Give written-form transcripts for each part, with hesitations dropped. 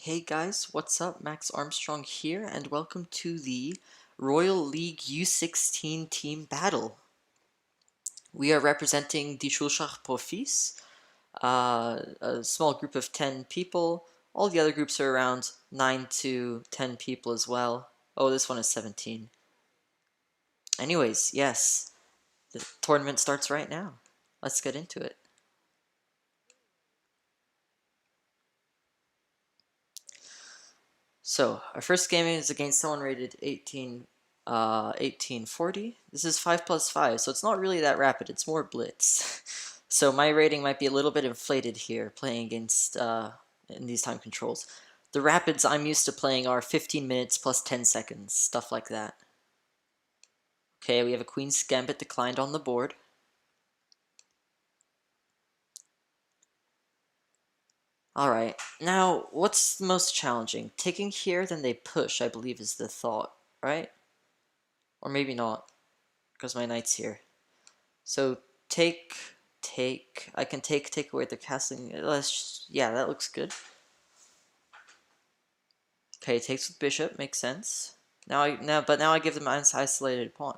Hey guys, what's up? Max Armstrong here, and welcome to the Royal League U16 team battle. We are representing Die Schulschacht Profis, a small group of 10 people. All the other groups are around 9 to 10 people as well. Oh, this one is 17. Anyways, yes, the tournament starts right now. Let's get into it. So, our first game is against someone rated 1840. This is 5+5, so it's not really that rapid, it's more blitz. So my rating might be a little bit inflated here, playing against, in these time controls. The rapids I'm used to playing are 15 minutes plus 10 seconds, stuff like that. Okay, we have a Queen's Gambit declined on the board. Alright, now, what's most challenging? Taking here, then they push, I believe is the thought, right? Or maybe not, because my knight's here. So take. I can take away the castling. Yeah, that looks good. Okay, takes with bishop, makes sense. Now I give them an isolated pawn.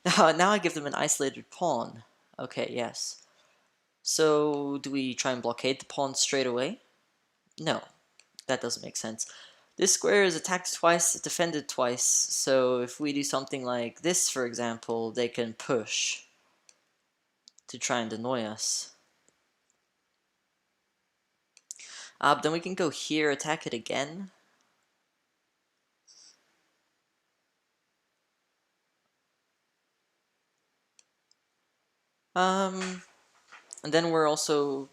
now I give them an isolated pawn. Okay, yes. So do we try and blockade the pawn straight away? No, that doesn't make sense. This square is attacked twice, defended twice, so if we do something like this, for example, they can push to try and annoy us. Then we can go here, attack it again. And then we're also,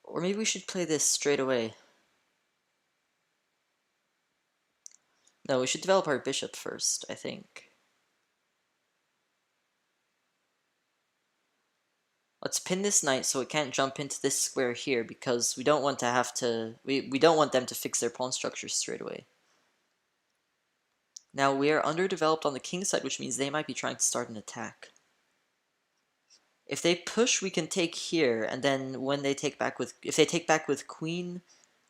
or maybe we should play this straight away. No, we should develop our bishop first, I think. Let's pin this knight so it can't jump into this square here, because we don't want to have to, we don't want them to fix their pawn structures straight away. Now we are underdeveloped on the king side, which means they might be trying to start an attack. If they push, we can take here, and then when they take back with, if they take back with queen,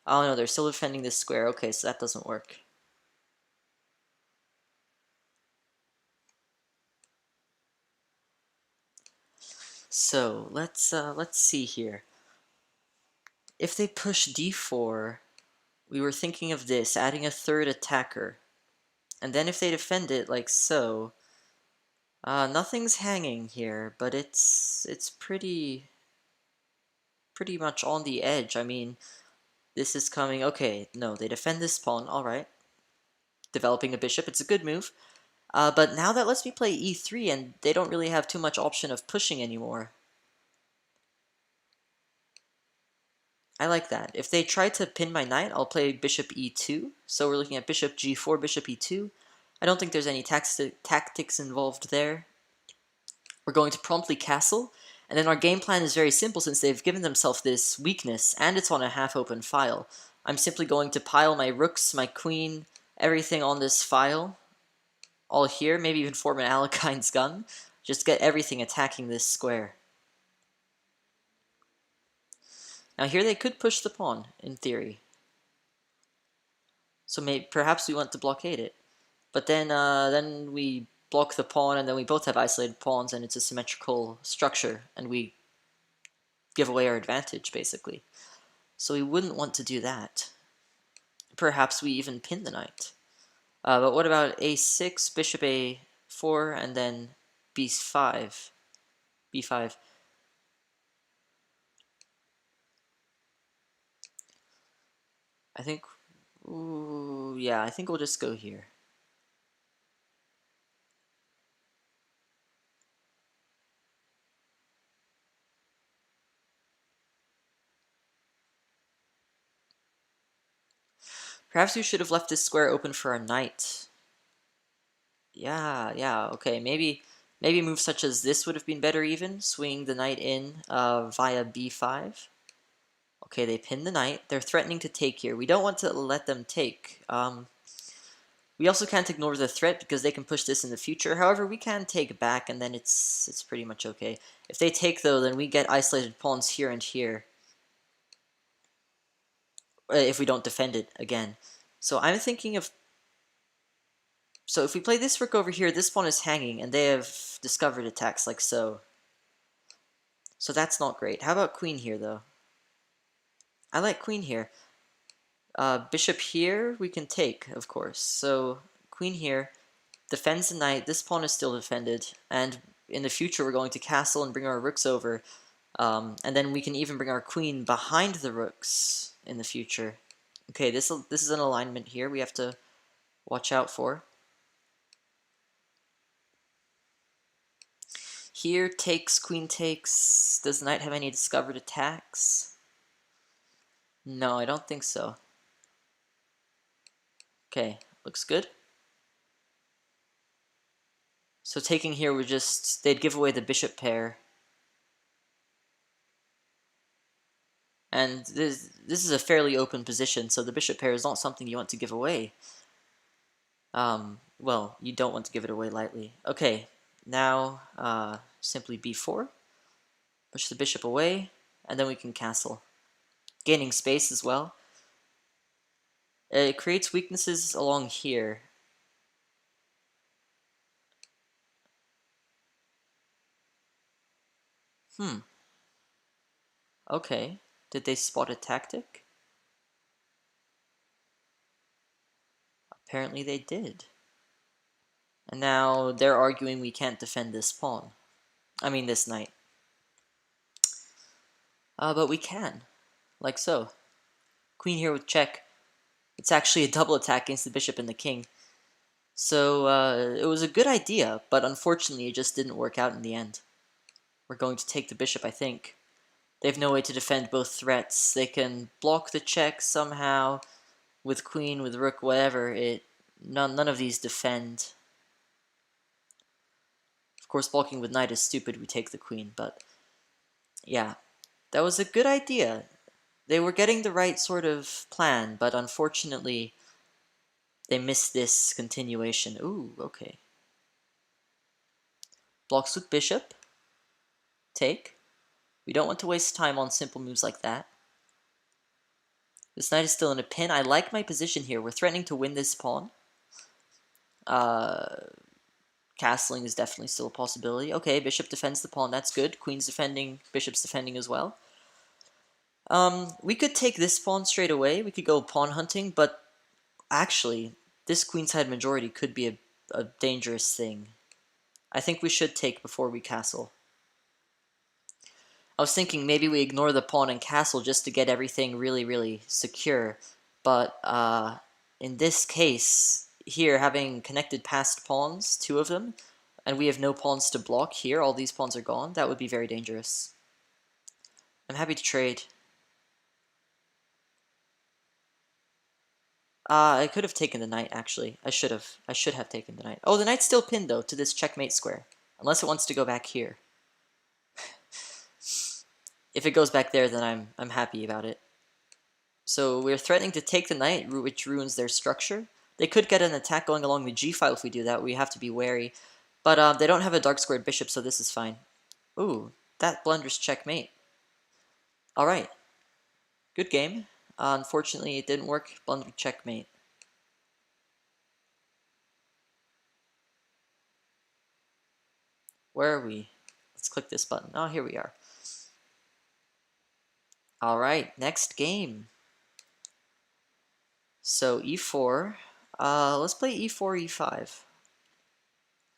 oh no, they're still defending this square. Okay, so that doesn't work. So let's see here. If they push d4, we were thinking of this, adding a third attacker. And then if they defend it like so, nothing's hanging here, but it's pretty much on the edge. I mean, this is coming. Okay, no, they defend this pawn. All right, developing a bishop. It's a good move. But now that lets me play e3, and they don't really have too much option of pushing anymore. I like that. If they try to pin my knight, I'll play bishop e2. So we're looking at bishop g4, bishop e2. I don't think there's any tactics involved there. We're going to promptly castle, and then our game plan is very simple since they've given themselves this weakness, and it's on a half-open file. I'm simply going to pile my rooks, my queen, everything on this file, all here, maybe even form an Alekine's gun. Just get everything attacking this square. Now here they could push the pawn, in theory. So perhaps we want to blockade it. But then we block the pawn, and then we both have isolated pawns, and it's a symmetrical structure, and we give away our advantage, basically. So we wouldn't want to do that. Perhaps we even pin the knight. But what about a6, bishop a4, and then b5? b5. I think, ooh, yeah, I think we'll just go here. Perhaps we should have left this square open for a knight. Yeah, okay, maybe moves such as this would have been better even, swinging the knight in via b5. Okay, they pin the knight. They're threatening to take here. We don't want to let them take. We also can't ignore the threat because they can push this in the future. However, we can take back, and then it's pretty much okay. If they take, though, then we get isolated pawns here and here. if we don't defend it again. So I'm thinking of... So if we play this rook over here, this pawn is hanging, and they have discovered attacks like so. So that's not great. How about queen here, though? I like queen here. Bishop here, we can take, of course. So queen here defends the knight. This pawn is still defended, and in the future we're going to castle and bring our rooks over. And then we can even bring our queen behind the rooks in the future. Okay, this is an alignment here we have to watch out for. Here takes, queen takes. Does the knight have any discovered attacks? No, I don't think so. Okay, looks good. So taking here would just... they'd give away the bishop pair. And this is a fairly open position, so the bishop pair is not something you want to give away. Well, you don't want to give it away lightly. Okay, now simply b4. Push the bishop away, and then we can castle. Gaining space as well. It creates weaknesses along here. Okay. Did they spot a tactic? Apparently they did. And now they're arguing we can't defend this pawn. I mean this knight. But we can. Like so. Queen here with check. It's actually a double attack against the bishop and the king. So it was a good idea, but unfortunately it just didn't work out in the end. We're going to take the bishop, I think. They have no way to defend both threats. They can block the check somehow with queen, with rook, whatever. None of these defend. Of course, blocking with knight is stupid. We take the queen, but yeah, that was a good idea. They were getting the right sort of plan, but unfortunately, they missed this continuation. Ooh, okay. Blocks with bishop. Take. We don't want to waste time on simple moves like that. This knight is still in a pin. I like my position here. We're threatening to win this pawn. Castling is definitely still a possibility. Okay, bishop defends the pawn. That's good. Queen's defending. Bishop's defending as well. We could take this pawn straight away. We could go pawn hunting, but actually, this queenside majority could be a dangerous thing. I think we should take before we castle. I was thinking maybe we ignore the pawn and castle just to get everything really, really secure. But in this case, here, having connected passed pawns, 2 of them, and we have no pawns to block here, all these pawns are gone, that would be very dangerous. I'm happy to trade. I could have taken the knight, actually. I should have taken the knight. Oh, the knight's still pinned, though, to this checkmate square. Unless it wants to go back here. If it goes back there, then I'm happy about it. So we're threatening to take the knight, which ruins their structure. They could get an attack going along the g-file if we do that. We have to be wary. But they don't have a dark squared bishop, so this is fine. Ooh, that blunders checkmate. Alright. Good game. Unfortunately, it didn't work. Blunder checkmate. Where are we? Let's click this button. Oh, here we are. Alright, next game. So e4. Let's play e4, e5.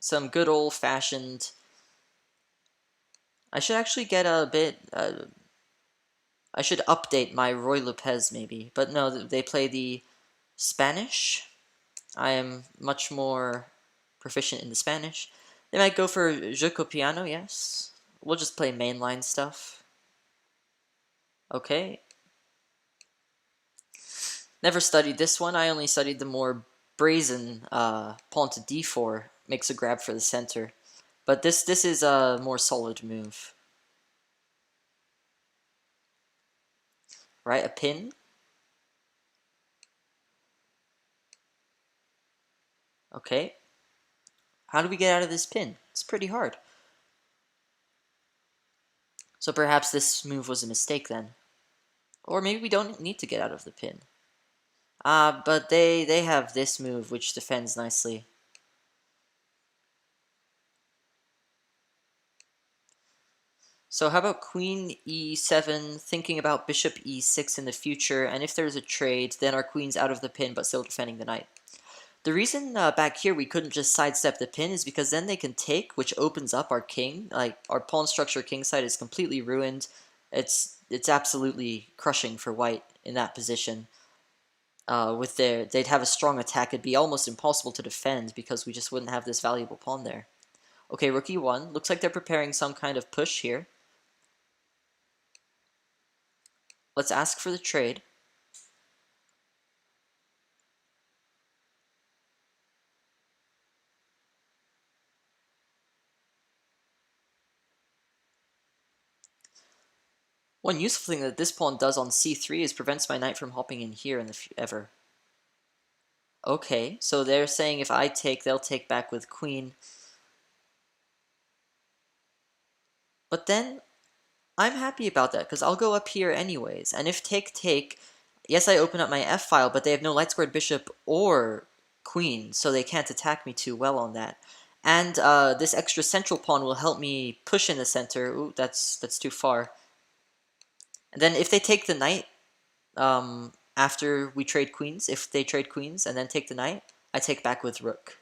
Some good old-fashioned... I should actually get a bit... I should update my Roy Lopez, maybe. But no, they play the Spanish. I am much more proficient in the Spanish. They might go for Jeu Piano, yes. We'll just play mainline stuff. Okay. Never studied this one. I only studied the more brazen pawn to d4. Makes a grab for the center. But this is a more solid move. Right, a pin. Okay. How do we get out of this pin? It's pretty hard. So perhaps this move was a mistake then. Or maybe we don't need to get out of the pin. But they have this move which defends nicely. So how about queen e7, thinking about bishop e6 in the future, and if there's a trade, then our queen's out of the pin but still defending the knight. The reason back here we couldn't just sidestep the pin is because then they can take, which opens up our king. Like, our pawn structure kingside is completely ruined. It's absolutely crushing for white in that position. They'd have a strong attack. It'd be almost impossible to defend because we just wouldn't have this valuable pawn there. Okay, rook e1. Looks like they're preparing some kind of push here. Let's ask for the trade. One useful thing that this pawn does on c3 is prevents my knight from hopping in here in the ever. Okay, so they're saying if I take, they'll take back with queen. But then, I'm happy about that, because I'll go up here anyways. And if take, yes, I open up my f-file, but they have no light-squared bishop or queen, so they can't attack me too well on that. And this extra central pawn will help me push in the center. Ooh, that's too far. And then if they take the knight, after we trade queens, if they trade queens and then take the knight, I take back with rook.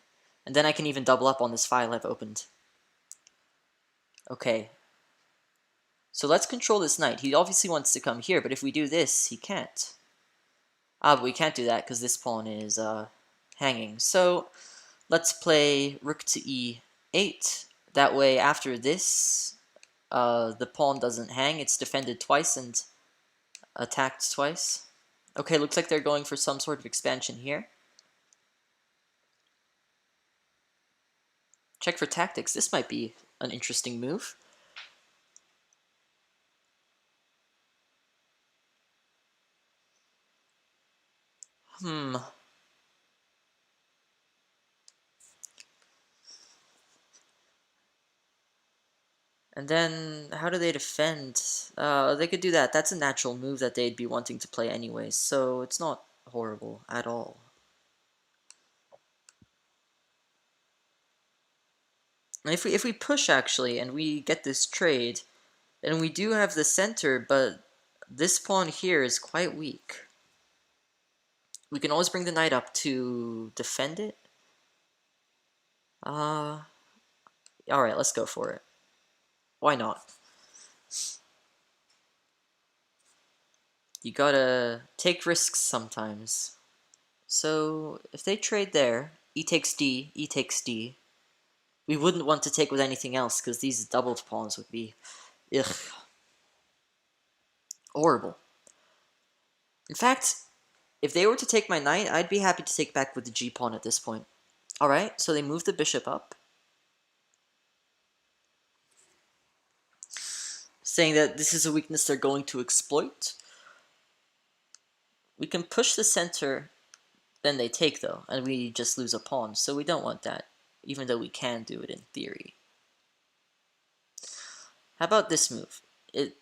And then I can even double up on this file I've opened. Okay. So let's control this knight. He obviously wants to come here, but if we do this, he can't. But we can't do that because this pawn is hanging. So let's play rook to e8. That way, after this, the pawn doesn't hang. It's defended twice and attacked twice. Okay, looks like they're going for some sort of expansion here. Check for tactics. This might be an interesting move. Hmm. And then, how do they defend? They could do that. That's a natural move that they'd be wanting to play anyways, so it's not horrible at all. And if we push, actually, and we get this trade, then we do have the center, but this pawn here is quite weak. We can always bring the knight up to defend it. Alright, let's go for it. Why not? You gotta take risks sometimes. So, if they trade there, e takes d, e takes d, we wouldn't want to take with anything else, because these doubled pawns would be, ugh, horrible. In fact, if they were to take my knight, I'd be happy to take back with the g-pawn at this point. Alright, so they move the bishop up, saying that this is a weakness they're going to exploit. We can push the center, then they take though, and we just lose a pawn, so we don't want that, even though we can do it in theory. How about this move? It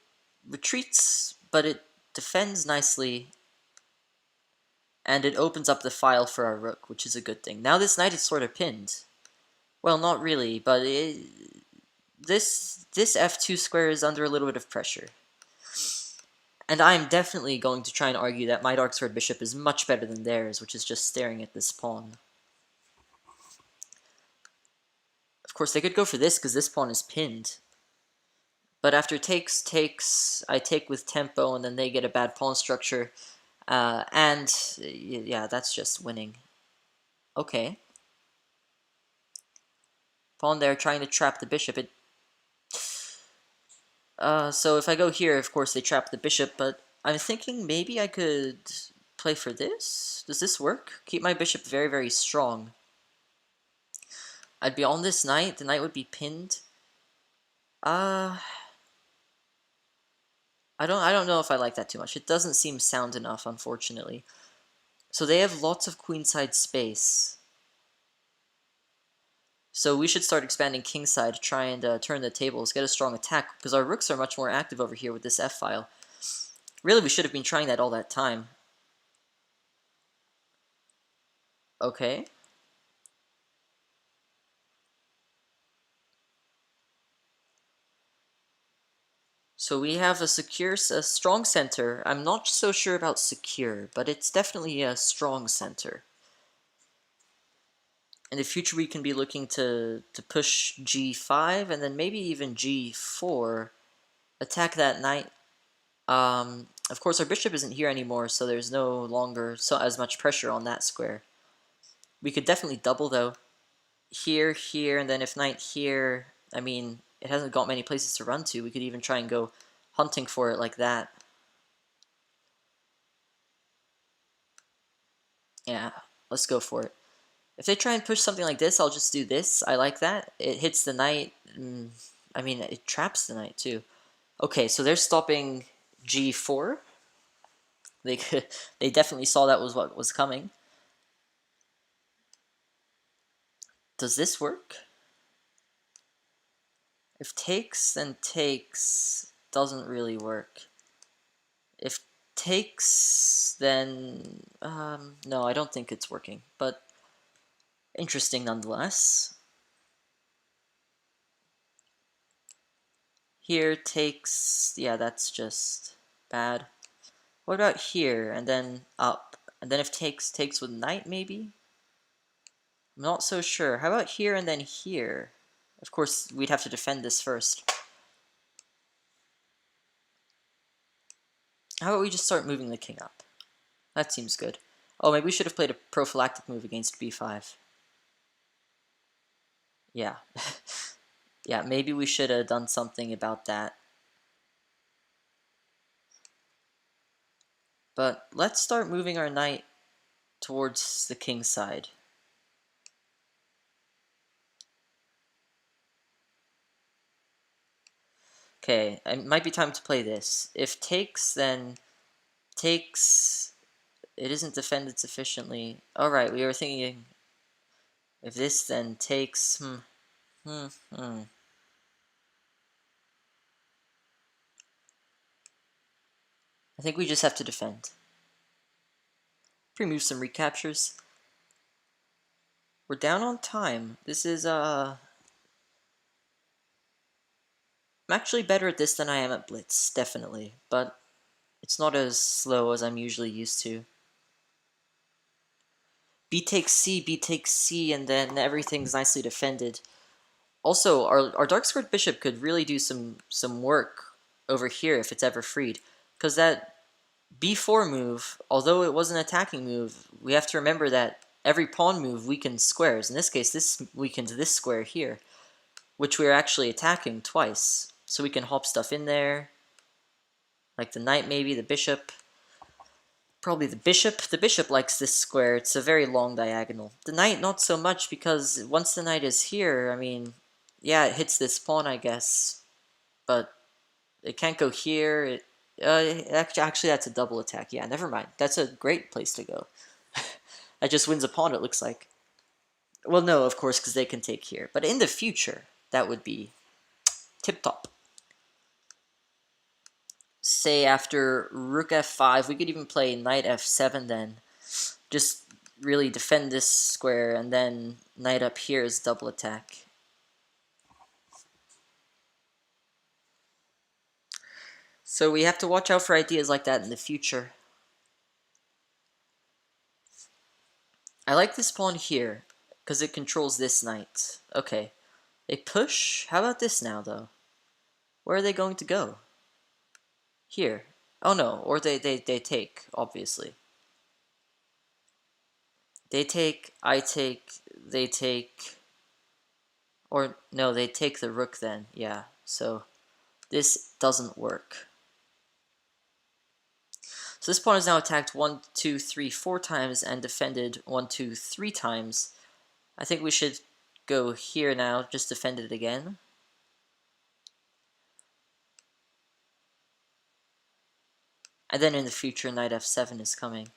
retreats, but it defends nicely, and it opens up the file for our rook, which is a good thing. Now this knight is sort of pinned. Well, not really, but this f2 square is under a little bit of pressure. And I'm definitely going to try and argue that my dark squared bishop is much better than theirs, which is just staring at this pawn. Of course, they could go for this, because this pawn is pinned. But after takes, I take with tempo, and then they get a bad pawn structure. And, yeah, that's just winning. Okay. Pawn there, trying to trap the bishop. So if I go here, of course, they trap the bishop, but I'm thinking maybe I could play for this? Does this work? Keep my bishop very, very strong. I'd be on this knight, the knight would be pinned. I don't know if I like that too much. It doesn't seem sound enough, unfortunately. So they have lots of queenside space. So we should start expanding kingside to try and turn the tables, get a strong attack, because our rooks are much more active over here with this f-file. Really, we should have been trying that all that time. Okay. So we have a strong center. I'm not so sure about secure, but it's definitely a strong center. In the future, we can be looking to push g5 and then maybe even g4, attack that knight. Of course, our bishop isn't here anymore, so there's no longer as much pressure on that square. We could definitely double, though. Here, here, and then if knight here, I mean, it hasn't got many places to run to. We could even try and go hunting for it like that. Yeah, let's go for it. If they try and push something like this, I'll just do this. I like that. It hits the knight. I mean, it traps the knight, too. Okay, so they're stopping g4. They they definitely saw that was what was coming. Does this work? If takes, then takes doesn't really work. If takes, then no, I don't think it's working, but interesting nonetheless. Here takes, yeah, that's just bad. What about here, and then up? And then if takes with knight, maybe? I'm not so sure. How about here and then here? Of course, we'd have to defend this first. How about we just start moving the king up? That seems good. Oh, maybe we should have played a prophylactic move against b5. Yeah. Yeah, maybe we should have done something about that. But let's start moving our knight towards the king's side. Okay, it might be time to play this. If takes, then takes... It isn't defended sufficiently. Alright, we were thinking... If this then takes... I think we just have to defend. Remove some recaptures. We're down on time. This is, I'm actually better at this than I am at Blitz, definitely. But it's not as slow as I'm usually used to. B takes C, and then everything's nicely defended. Also, our dark squared bishop could really do some work over here if it's ever freed. Because that b4 move, although it was an attacking move, we have to remember that every pawn move weakens squares. In this case, this weakens this square here, which we're actually attacking twice. So we can hop stuff in there, like the knight maybe, the bishop. Probably the bishop. The bishop likes this square. It's a very long diagonal. The knight, not so much, because once the knight is here, I mean, yeah, it hits this pawn, I guess, but it can't go here. Actually, that's a double attack. Yeah, never mind. That's a great place to go. That just wins a pawn, it looks like. Well, no, of course, because they can take here. But in the future, that would be tip-top. Say after rook f5, we could even play knight f7 then. Just really defend this square, and then knight up here is double attack. So we have to watch out for ideas like that in the future. I like this pawn here, because it controls this knight. Okay. They push? How about this now, though? Where are they going to go? Here. Oh no, or they take, obviously. They take, I take, they take... Or, no, they take the rook then, yeah. So, this doesn't work. So this pawn is now attacked 1, 2, 3, 4 times and defended 1, 2, 3 times. I think we should go here now, just defend it again. And then in the future, knight f7 is coming.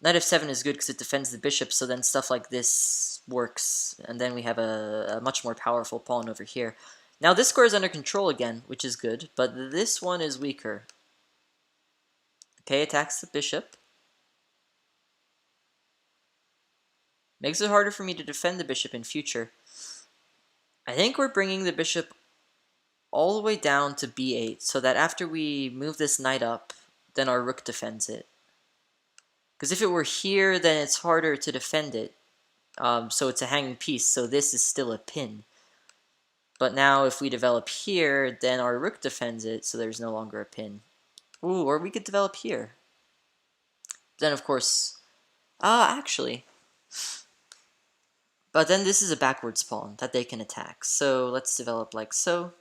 Knight f7 is good because it defends the bishop, so then stuff like this works. And then we have a much more powerful pawn over here. Now this square is under control again, which is good, but this one is weaker. Okay, attacks the bishop. Makes it harder for me to defend the bishop in future. I think we're bringing the bishop all the way down to b8, so that after we move this knight up, then our rook defends it. Because if it were here, then it's harder to defend it. So it's a hanging piece, so this is still a pin. But now if we develop here, then our rook defends it, so there's no longer a pin. Ooh, or we could develop here. Then of course... actually... But then this is a backwards pawn that they can attack. So let's develop like so.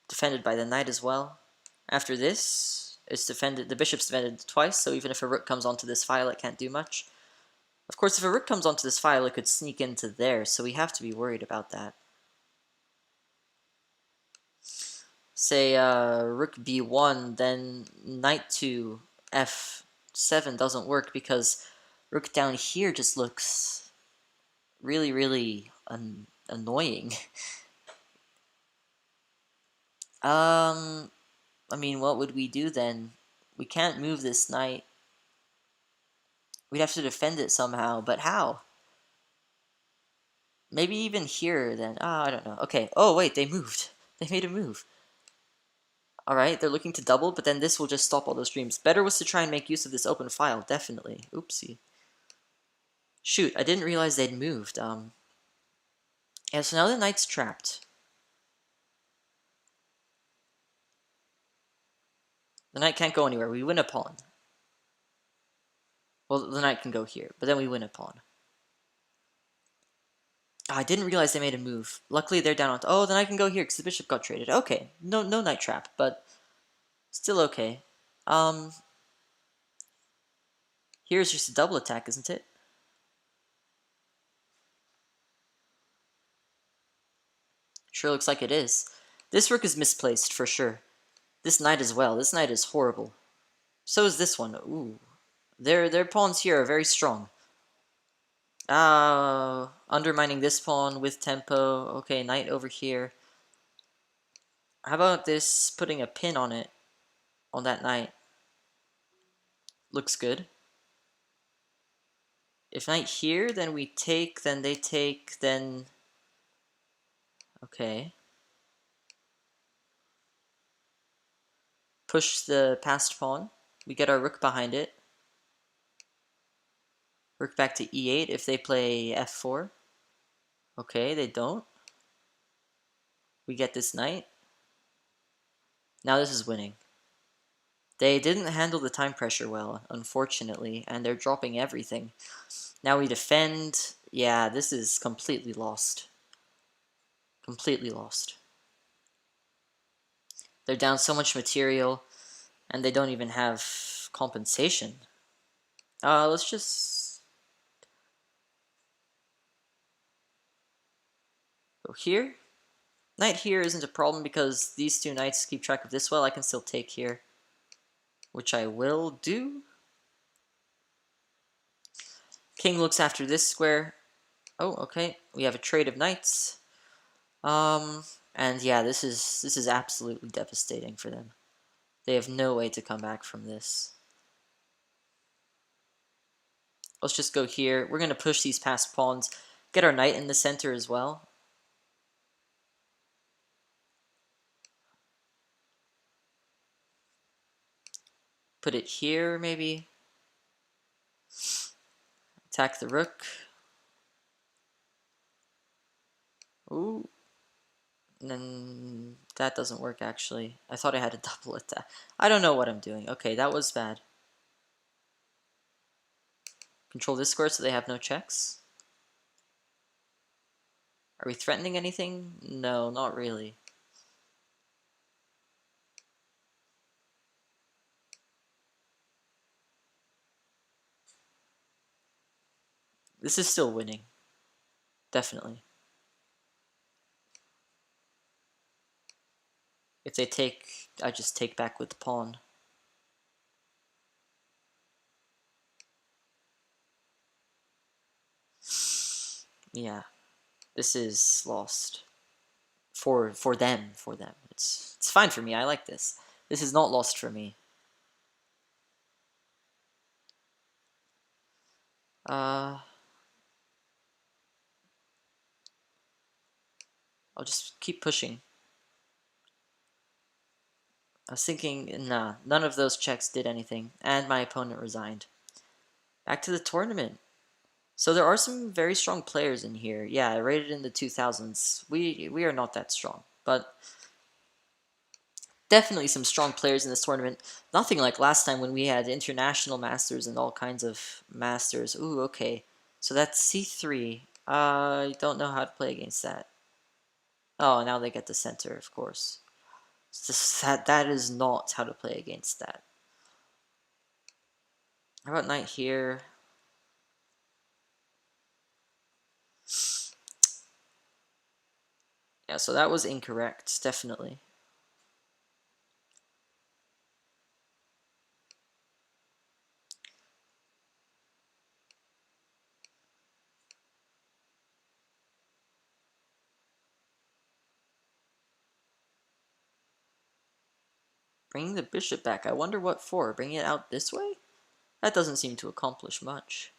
Defended by the knight as well. After this, it's defended. The bishop's defended twice, so even if a rook comes onto this file, it can't do much. Of course, if a rook comes onto this file, it could sneak into there, so we have to be worried about that. Say rook b1, then knight to f7 doesn't work because rook down here just looks really, really annoying. I mean, what would we do then? We can't move this knight. We'd have to defend it somehow, but how? Maybe even here then. I don't know. Okay. Oh, wait, they moved. They made a move. Alright, they're looking to double, but then this will just stop all those dreams. Better was to try and make use of this open file, definitely. Oopsie. Shoot, I didn't realize they'd moved. Yeah, so now the knight's trapped. The knight can't go anywhere. We win a pawn. Well, the knight can go here, but then we win a pawn. I didn't realize they made a move. Luckily, they're down on... Oh, then I can go here because the bishop got traded. Okay, no knight trap, but still okay. Here's just a double attack, isn't it? Sure looks like it is. This rook is misplaced, for sure. This knight as well. This knight is horrible. So is this one. Ooh. Their pawns here are very strong. Undermining this pawn with tempo. Okay, knight over here. How about this, putting a pin on it, on that knight? Looks good. If knight here, then we take, then they take, then... Okay. Push the passed pawn. We get our rook behind it. Rook back to e8 if they play f4. Okay, they don't. We get this knight. Now this is winning. They didn't handle the time pressure well, unfortunately, and they're dropping everything. Now we defend. Yeah, this is completely lost. Completely lost. They're down so much material, and they don't even have compensation. Let's just go here. Knight here isn't a problem because these two knights keep track of this well. I can still take here, which I will do. King looks after this square. Oh, okay. We have a trade of knights. And yeah, this is absolutely devastating for them. They have no way to come back from this. Let's just go here. We're going to push these passed pawns. Get our knight in the center as well. Put it here, maybe. Attack the rook. Ooh. And then that doesn't work, actually. I thought I had a double attack. I don't know what I'm doing. Okay, that was bad. Control this square so they have no checks. Are we threatening anything? No, not really. This is still winning. Definitely. If they take, I just take back with the pawn. Yeah. This is lost. For them. It's fine for me. I like this. This is not lost for me. I'll just keep pushing. I was thinking, nah, none of those checks did anything, and my opponent resigned. Back to the tournament. So there are some very strong players in here. Yeah, rated in the 2000s. We are not that strong, but definitely some strong players in this tournament. Nothing like last time when we had international masters and all kinds of masters. Ooh, okay. So that's c3. I don't know how to play against that. Oh, now they get the center, of course. That is not how to play against that. How about knight here? Yeah, so that was incorrect, definitely. Bringing the bishop back. I wonder what for. Bringing it out this way? That doesn't seem to accomplish much.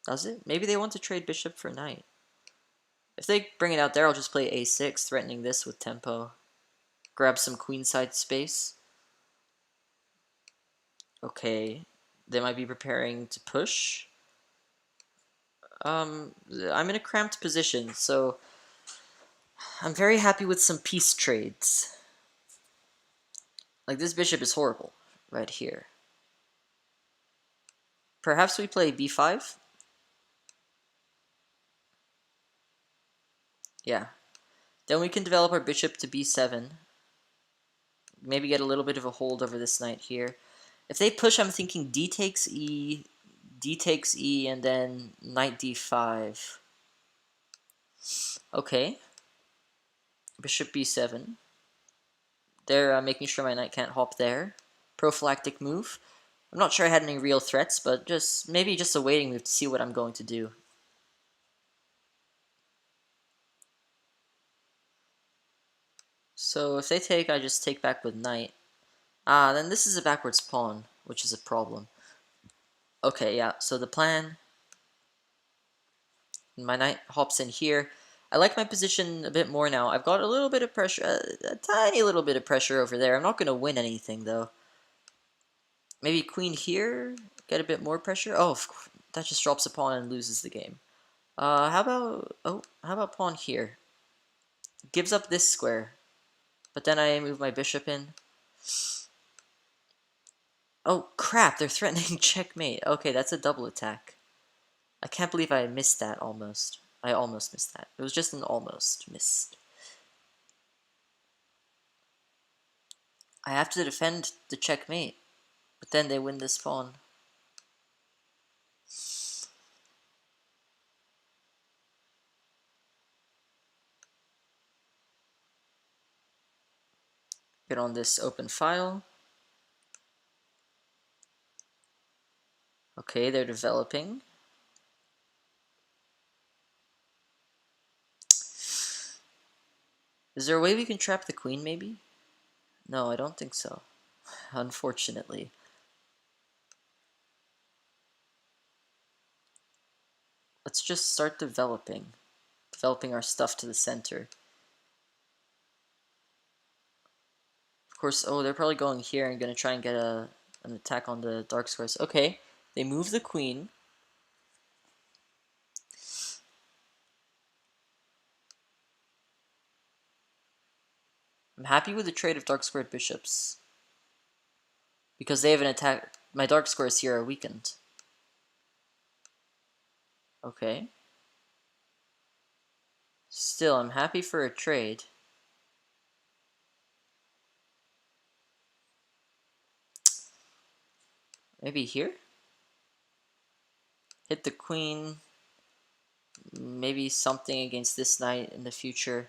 Does it? Maybe they want to trade bishop for knight. If they bring it out there, I'll just play a6, threatening this with tempo. Grab some queenside space. Okay, they might be preparing to push. I'm in a cramped position, so I'm very happy with some piece trades. Like, this bishop is horrible right here. Perhaps we play b5? Yeah. Then we can develop our bishop to b7. Maybe get a little bit of a hold over this knight here. If they push, I'm thinking d takes e, and then knight d5. Okay. Bishop b7. They're making sure my knight can't hop there. Prophylactic move. I'm not sure I had any real threats, but maybe just a waiting move to see what I'm going to do. So if they take, I just take back with knight. Then this is a backwards pawn, which is a problem. Okay, yeah, so the plan... My knight hops in here. I like my position a bit more now. I've got a little bit of pressure, a tiny little bit of pressure over there. I'm not going to win anything, though. Maybe queen here, get a bit more pressure. Oh, that just drops a pawn and loses the game. How about pawn here? Gives up this square, but then I move my bishop in. Oh, crap, they're threatening checkmate. Okay, that's a double attack. I can't believe I missed that almost. I almost missed that. It was just an almost missed. I have to defend the checkmate, but then they win this pawn. Get on this open file. Okay, they're developing. Is there a way we can trap the queen, maybe? No, I don't think so. Unfortunately. Let's just start developing. Developing our stuff to the center. Of course, oh, they're probably going here and going to try and get an attack on the dark squares. Okay, they move the queen. I'm happy with the trade of dark squared bishops. Because they have an attack. My dark squares here are weakened. Okay. Still, I'm happy for a trade. Maybe here? Hit the queen. Maybe something against this knight in the future.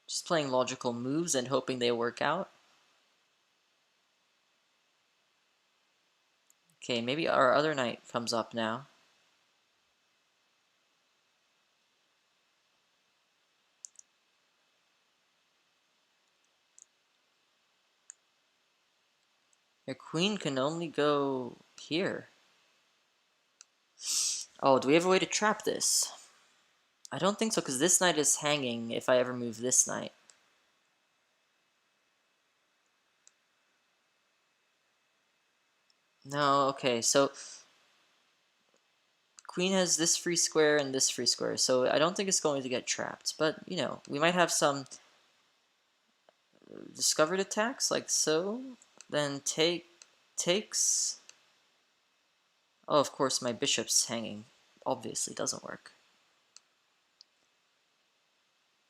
Just playing logical moves and hoping they work out. Okay, maybe our other knight comes up now. Your queen can only go here. Oh, do we have a way to trap this? I don't think so, because this knight is hanging if I ever move this knight. No, okay, so queen has this free square and this free square, so I don't think it's going to get trapped. But, you know, we might have some discovered attacks, like so. Then takes... Oh, of course, my bishop's hanging. Obviously doesn't work.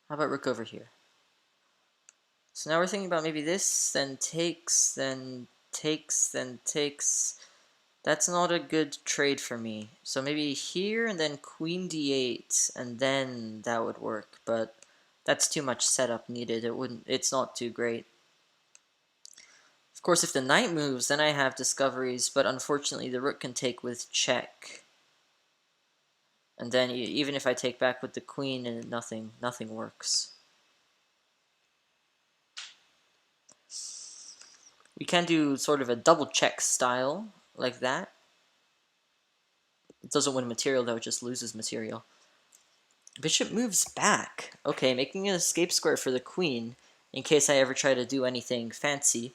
How about rook over here? So now we're thinking about maybe this, then takes, then takes, then takes. That's not a good trade for me. So maybe here and then queen d8, and then that would work. But that's too much setup needed. It's not too great. Of course, if the knight moves, then I have discoveries, but unfortunately the rook can take with check. And then even if I take back with the queen, and nothing works. We can do sort of a double check style, like that. It doesn't win material though, it just loses material. Bishop moves back. Okay, making an escape square for the queen, in case I ever try to do anything fancy.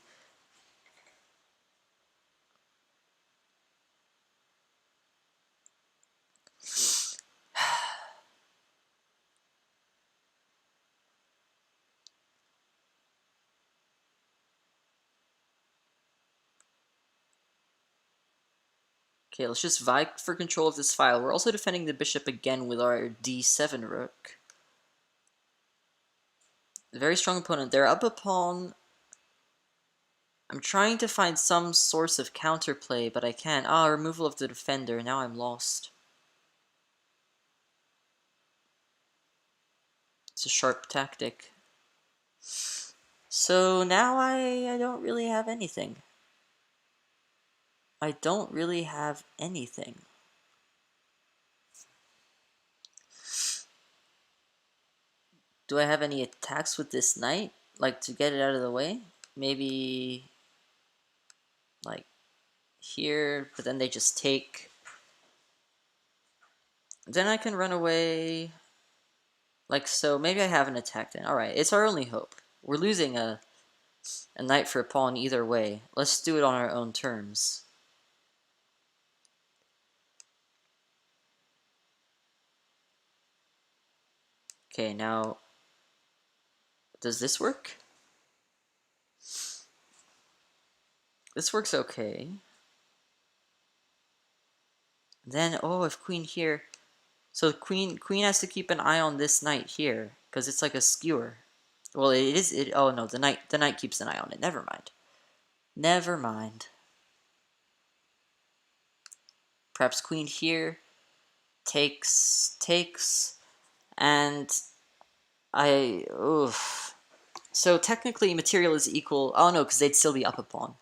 Okay, let's just vie for control of this file. We're also defending the bishop again with our d7 rook. A very strong opponent. They're up a pawn. I'm trying to find some source of counterplay, but I can't. Ah, removal of the defender. Now I'm lost. It's a sharp tactic. So now I don't really have anything. I don't really have anything. Do I have any attacks with this knight? Like, to get it out of the way? Maybe, like, here, but then they just take. Then I can run away, like so. Maybe I have an attack then. Alright, it's our only hope. We're losing a knight for a pawn either way. Let's do it on our own terms. Okay, now, does this work? This works okay. Then, oh, if queen here... So queen has to keep an eye on this knight here, because it's like a skewer. Well, oh no, the knight keeps an eye on it. Never mind. Never mind. Perhaps queen here takes, and oof. So technically material is equal. Oh no, because they'd still be up a pawn.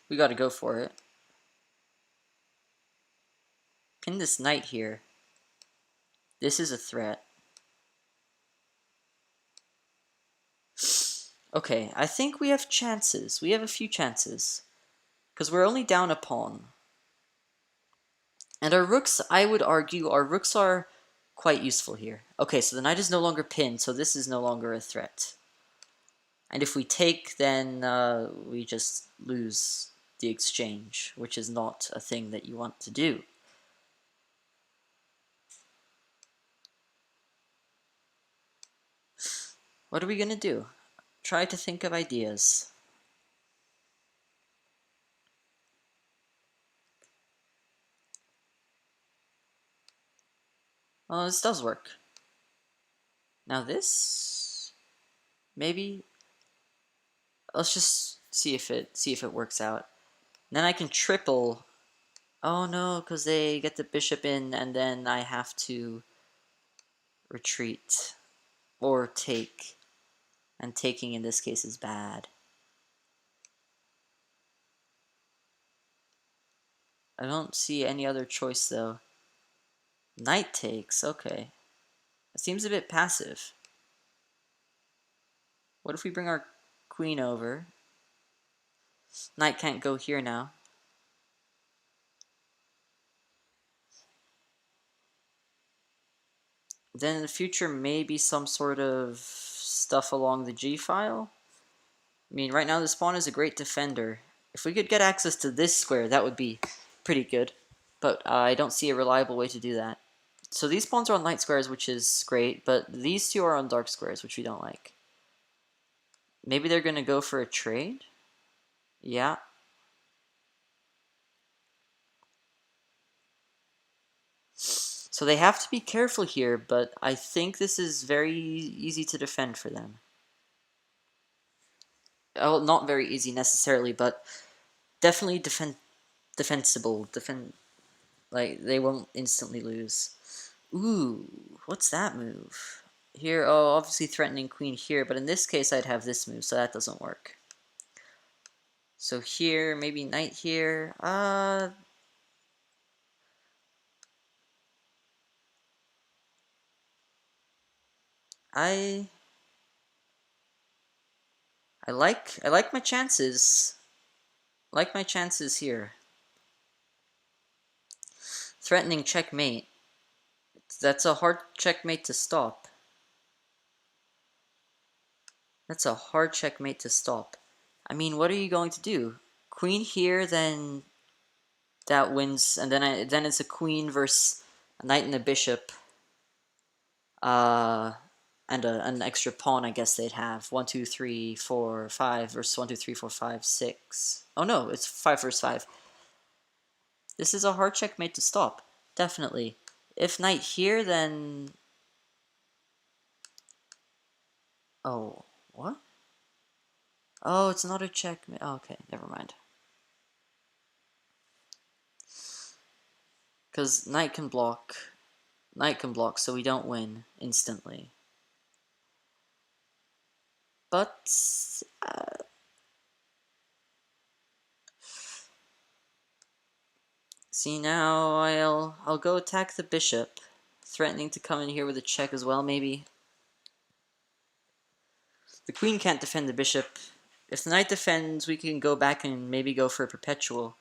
We gotta go for it. Pin this knight here. This is a threat. Okay, I think we have chances. We have a few chances. Because we're only down a pawn. And our rooks, I would argue, our rooks are quite useful here. Okay, so the knight is no longer pinned, so this is no longer a threat. And if we take, then we just lose the exchange, which is not a thing that you want to do. What are we going to do? Try to think of ideas. Oh, this does work. Now this, maybe. Let's just see if it works out. And then I can triple. Oh no, because they get the bishop in, and then I have to retreat or take. And taking in this case is bad. I don't see any other choice though. Knight takes, okay. It seems a bit passive. What if we bring our queen over? Knight can't go here now. Then in the future, maybe some sort of stuff along the g-file? I mean, right now this pawn is a great defender. If we could get access to this square, that would be pretty good. But I don't see a reliable way to do that. So these pawns are on light squares, which is great, but these two are on dark squares, which we don't like. Maybe they're going to go for a trade? Yeah. So they have to be careful here, but I think this is very easy to defend for them. Well, not very easy necessarily, but definitely defensible. Like, they won't instantly lose. Ooh, what's that move? Here, oh, obviously threatening queen here, but in this case I'd have this move, so that doesn't work. So here, maybe knight here. I like my chances. I like my chances here. Threatening checkmate. That's a hard checkmate to stop. That's a hard checkmate to stop. I mean, what are you going to do? Queen here, then that wins, and then it's a queen versus a knight and a bishop. And an extra pawn, I guess they'd have. 1, 2, 3, 4, 5 versus 1, 2, 3, 4, 5, 6. Oh no, it's 5 versus 5. This is a hard checkmate to stop. Definitely. If knight here, then... Oh, what? Oh, it's not a checkmate. Oh, okay, never mind. Because knight can block, so we don't win instantly. But... see, now I'll go attack the bishop, threatening to come in here with a check as well, maybe. The queen can't defend the bishop. If the knight defends, we can go back and maybe go for a perpetual.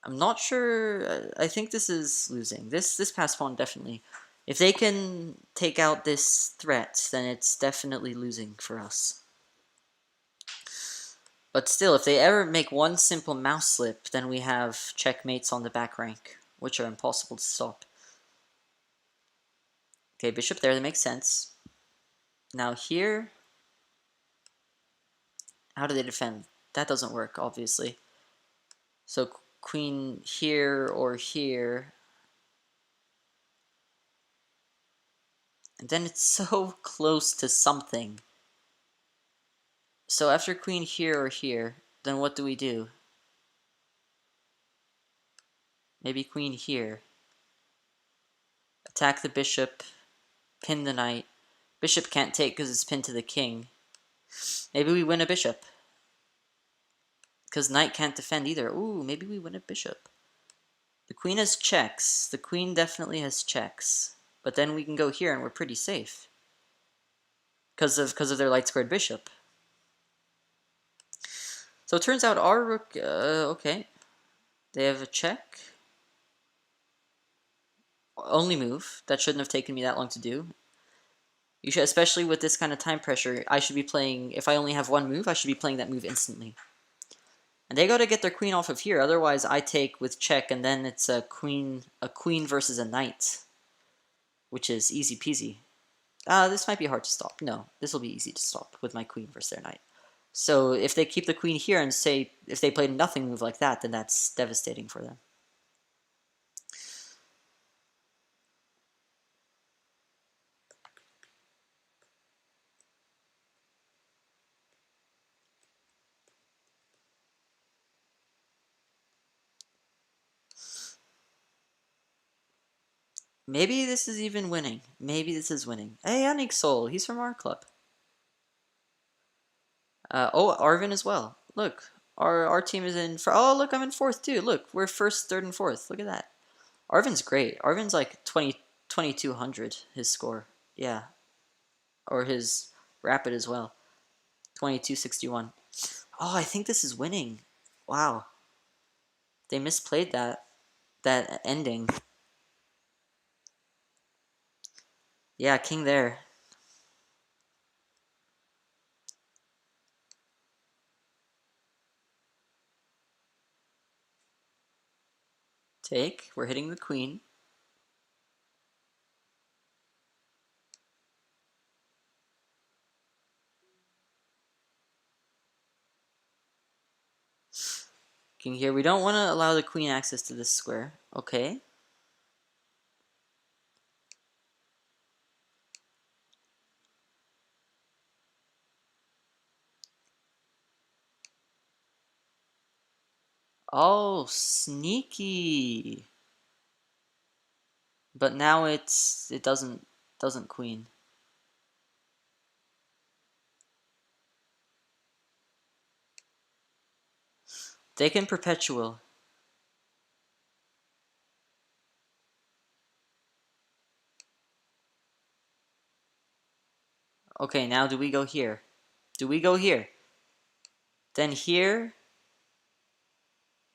I'm not sure. I think this is losing. This pass pawn definitely. If they can take out this threat, then it's definitely losing for us. But still, if they ever make one simple mouse slip, then we have checkmates on the back rank, which are impossible to stop. Okay, bishop there, that makes sense. Now here, how do they defend? That doesn't work, obviously. So queen here or here. And then it's so close to something. So after queen here or here, then what do we do? Maybe queen here. Attack the bishop, pin the knight. Bishop can't take because it's pinned to the king. Maybe we win a bishop. Because knight can't defend either. Ooh, maybe we win a bishop. The queen has checks. The queen definitely has checks. But then we can go here and we're pretty safe. Because of their light squared bishop. So it turns out our rook... okay. They have a check. Only move. That shouldn't have taken me that long to do. You should, especially with this kind of time pressure, I should be playing... If I only have one move, I should be playing that move instantly. And they gotta get their queen off of here, otherwise I take with check, and then it's a queen versus a knight, which is easy peasy. This might be hard to stop. No, this will be easy to stop with my queen versus their knight. So if they keep the queen here and say, if they play a nothing move like that, then that's devastating for them. Maybe this is even winning. Maybe this is winning. Hey, Anik Soul, he's from our club. Oh, Arvin as well. Look, our team is in... Oh, look, I'm in 4th too. Look, we're 1st, 3rd, and 4th. Look at that. Arvin's great. Arvin's like 2200, his score. Yeah. Or his rapid as well. 2261. Oh, I think this is winning. Wow. They misplayed that ending. Yeah, king there. Take. We're hitting the queen. King here. We don't want to allow the queen access to this square. Okay. Oh, sneaky. But now it doesn't queen. They can perpetual. Okay, now do we go here? Do we go here? Then here?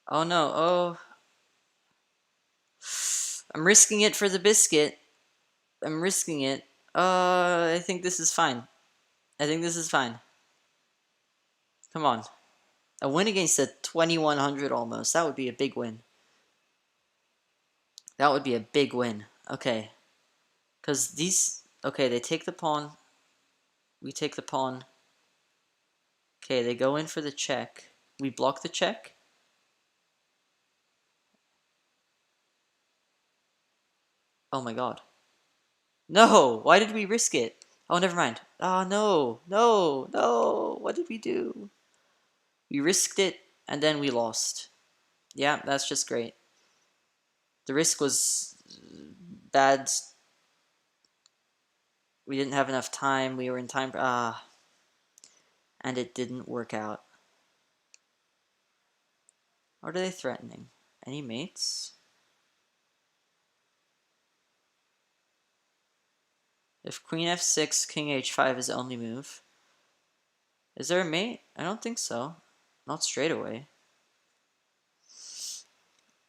Oh no, oh. I'm risking it for the biscuit. I'm risking it. I think this is fine. I think this is fine. Come on. A win against a 2100 almost. That would be a big win. That would be a big win. Okay. Because these... Okay, they take the pawn. We take the pawn. Okay, they go in for the check. We block the check. Oh my god. No! Why did we risk it? Oh, never mind. Oh, no. No. No. What did we do? We risked it, and then we lost. Yeah, that's just great. The risk was bad. We didn't have enough time. We were in time. And it didn't work out. What are they threatening? Any mates? If queen f6, king h5 is the only move. Is there a mate? I don't think so. Not straight away.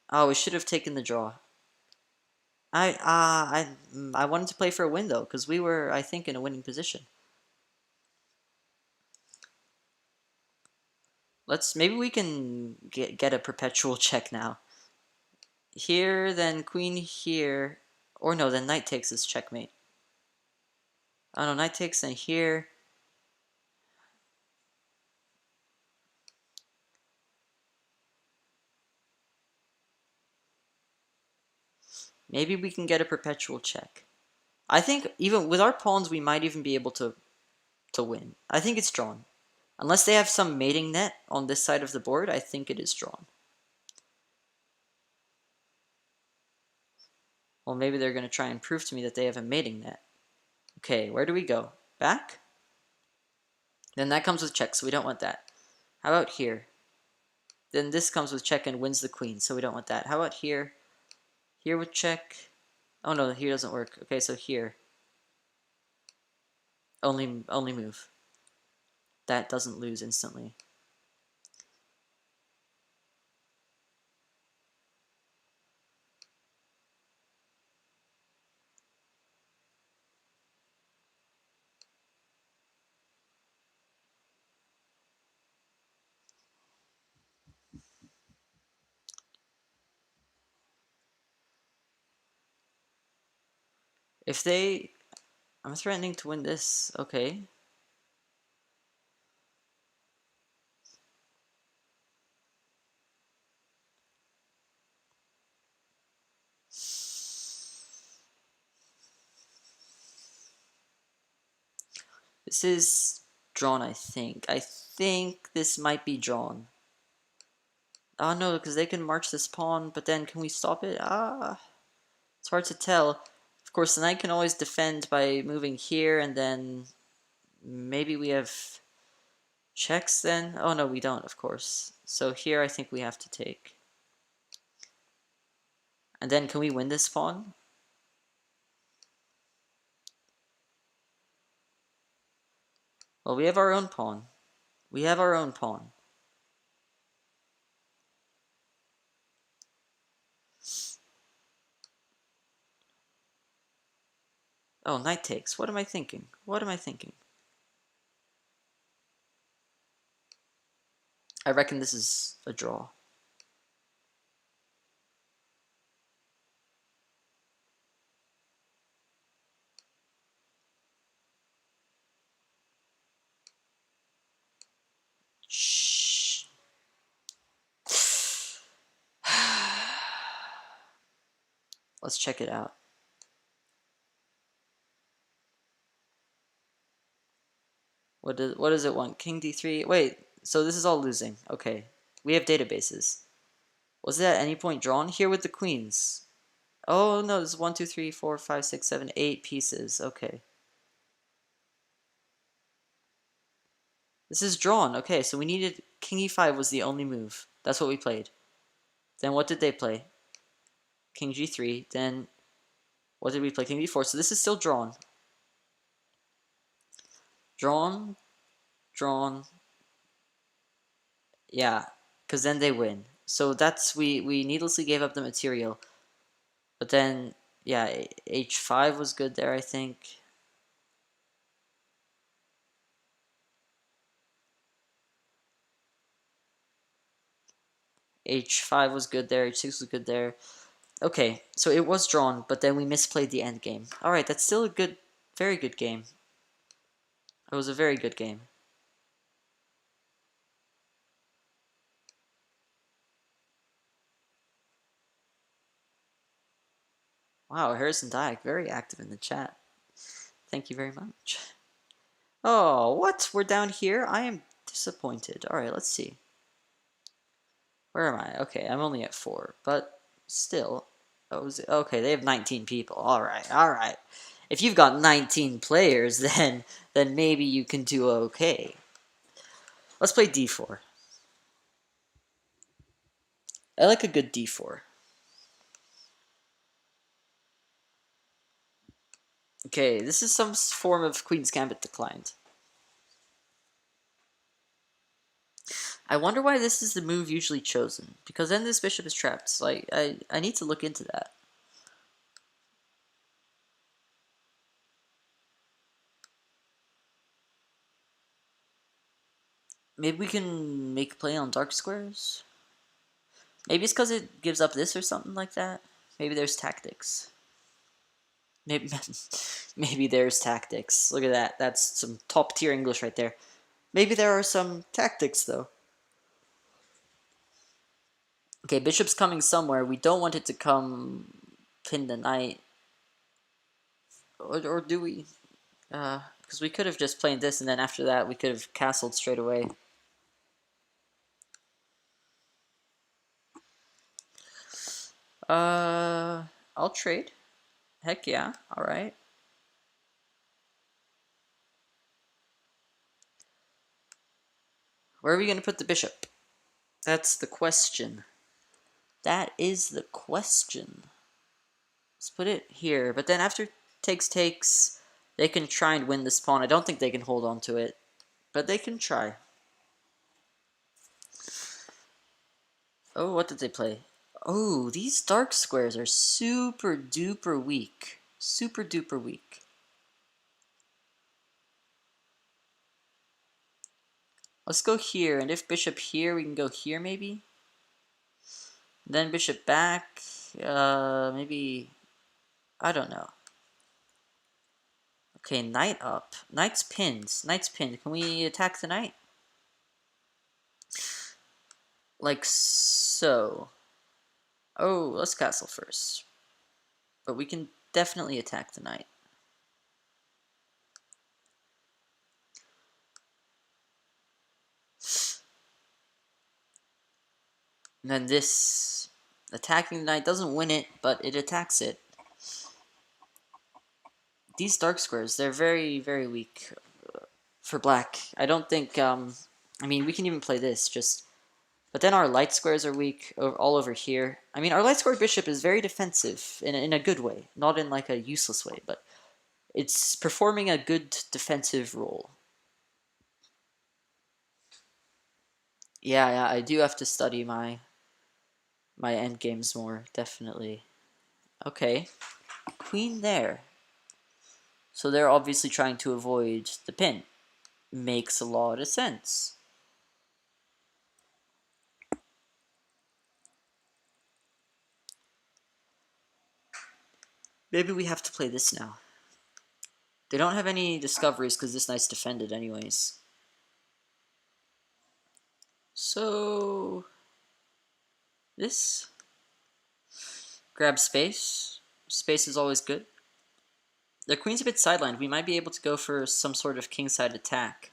Oh, we should have taken the draw. I wanted to play for a win though, because we were, I think, in a winning position. Maybe we can get a perpetual check now. Here, then queen here, or no, then knight takes this checkmate. Oh no, knight takes, then here. Maybe we can get a perpetual check. I think even with our pawns, we might even be able to win. I think it's drawn. Unless they have some mating net on this side of the board, I think it is drawn. Well, maybe they're going to try and prove to me that they have a mating net. Okay, where do we go? Back? Then that comes with check, so we don't want that. How about here? Then this comes with check and wins the queen, so we don't want that. How about here? Here with check. Oh no, here doesn't work. Okay, so here. Only move. That doesn't lose instantly. If they... I'm threatening to win this. Okay. This is drawn, I think. I think this might be drawn. Oh no, because they can march this pawn, but then can we stop it? It's hard to tell. Of course, the knight can always defend by moving here, and then maybe we have checks then? Oh no, we don't, of course. So here I think we have to take. And then can we win this pawn? Well, we have our own pawn. We have our own pawn. Oh, knight takes. What am I thinking? What am I thinking? I reckon this is a draw. Shh. Let's check it out. What does it want? King d3. Wait, so this is all losing. Okay. We have databases. Was it at any point drawn? Here with the queens. Oh no, this is 1, 2, 3, 4, 5, 6, 7, 8 pieces. Okay. This is drawn. Okay, so we needed king e5 was the only move. That's what we played. Then what did they play? King g3. Then what did we play? King d4. So this is still drawn. Drawn, drawn. Yeah, because then they win. So that's we needlessly gave up the material. But then yeah, h5 was good there, I think. H5 was good there, h6 was good there. Okay, so it was drawn, but then we misplayed the end game. Alright, that's still a good, very good game. It was a very good game. Wow, Harrison Dyack, very active in the chat. Thank you very much. Oh, what? We're down here? I am disappointed. Alright, let's see. Where am I? Okay, I'm only at 4, but still. Oh, okay, they have 19 people. Alright, alright. If you've got 19 players, then maybe you can do okay. Let's play d4. I like a good d4. Okay, this is some form of Queen's Gambit declined. I wonder why this is the move usually chosen, because then this bishop is trapped. Like, I need to look into that. Maybe we can make a play on dark squares? Maybe it's because it gives up this or something like that? Maybe there's tactics. Maybe, maybe there's tactics. Look at that. That's some top tier English right there. Maybe there are some tactics, though. Okay, bishop's coming somewhere. We don't want it to come pin the knight. Or do we? Because we could have just played this, and then after that, we could have castled straight away. I'll trade. Heck yeah, alright. Where are we going to put the bishop? That's the question. That is the question. Let's put it here, but then after takes, they can try and win this pawn. I don't think they can hold on to it, but they can try. Oh, what did they play? Oh, these dark squares are super duper weak. Super duper weak. Let's go here, and if bishop here, we can go here maybe? Then bishop back, maybe, I don't know. Okay, knight up. Knight's pinned. Knight's pinned. Can we attack the knight? Like so. Oh, let's castle first. But we can definitely attack the knight. And then this, attacking the knight doesn't win it, but it attacks it. These dark squares, they're very, very weak for black. I don't think, I mean, we can even play this, just... But then our light squares are weak all over here. I mean, our light square bishop is very defensive in a good way. Not in, like, a useless way, but it's performing a good defensive role. Yeah, I do have to study my end games more, definitely. Okay, queen there. So they're obviously trying to avoid the pin. Makes a lot of sense. Maybe we have to play this now. They don't have any discoveries because this knight's defended anyways. So this grab space. Space is always good. The queen's a bit sidelined. We might be able to go for some sort of kingside attack.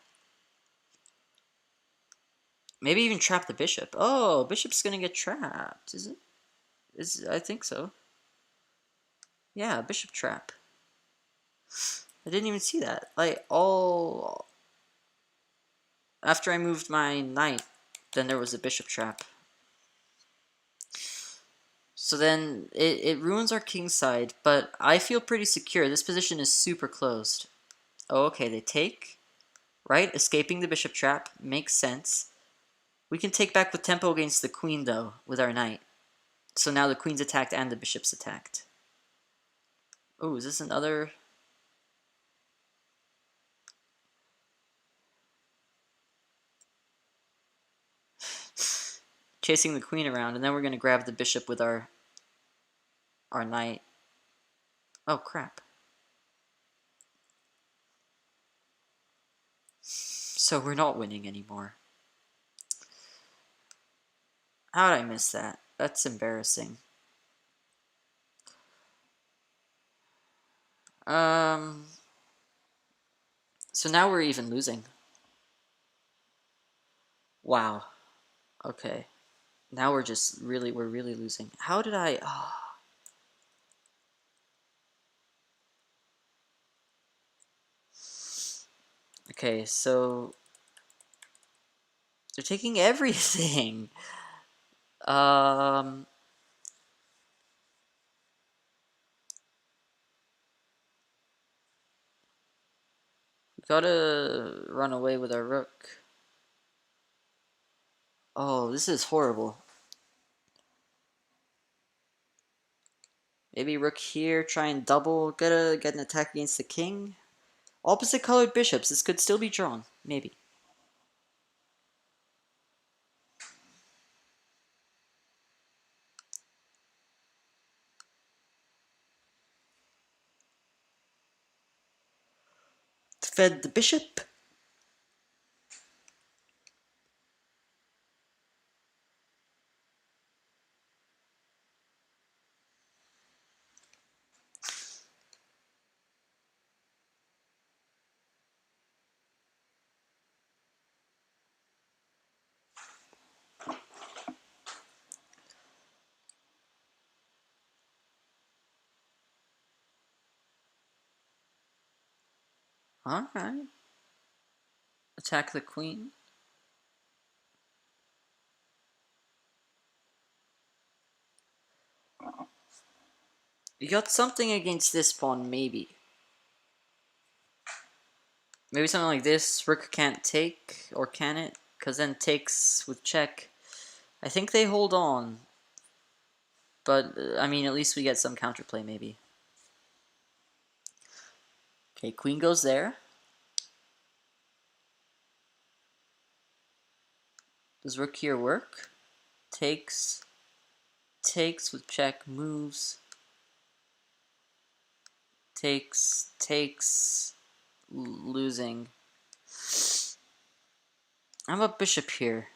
Maybe even trap the bishop. Oh, bishop's gonna get trapped, is it? I think so. Yeah, bishop trap. I didn't even see that. Like, all... After I moved my knight, then there was a bishop trap. So then it ruins our king side, but I feel pretty secure. This position is super closed. Oh, okay, they take. Right? Escaping the bishop trap makes sense. We can take back with tempo against the queen, though, with our knight. So now the queen's attacked and the bishop's attacked. Oh, is this another... Chasing the queen around, and then we're going to grab the bishop with our knight. Oh, crap. So we're not winning anymore. How did I miss that? That's embarrassing. So now we're even losing. Wow. Okay. Now we're really losing. How did I... Oh. Okay, so... They're taking everything. Um... We gotta run away with our rook. Oh, this is horrible. Maybe rook here, try and double, gotta get an attack against the king. Opposite colored bishops, this could still be drawn, maybe. Defend the bishop. Alright. Attack the queen. You got something against this pawn, maybe. Maybe something like this. Rook can't take, or can it? Because then takes with check. I think they hold on. But, I mean, at least we get some counterplay, maybe. Okay, queen goes there. Does rook here work? Takes with check, moves. Takes, losing. I'm a bishop here.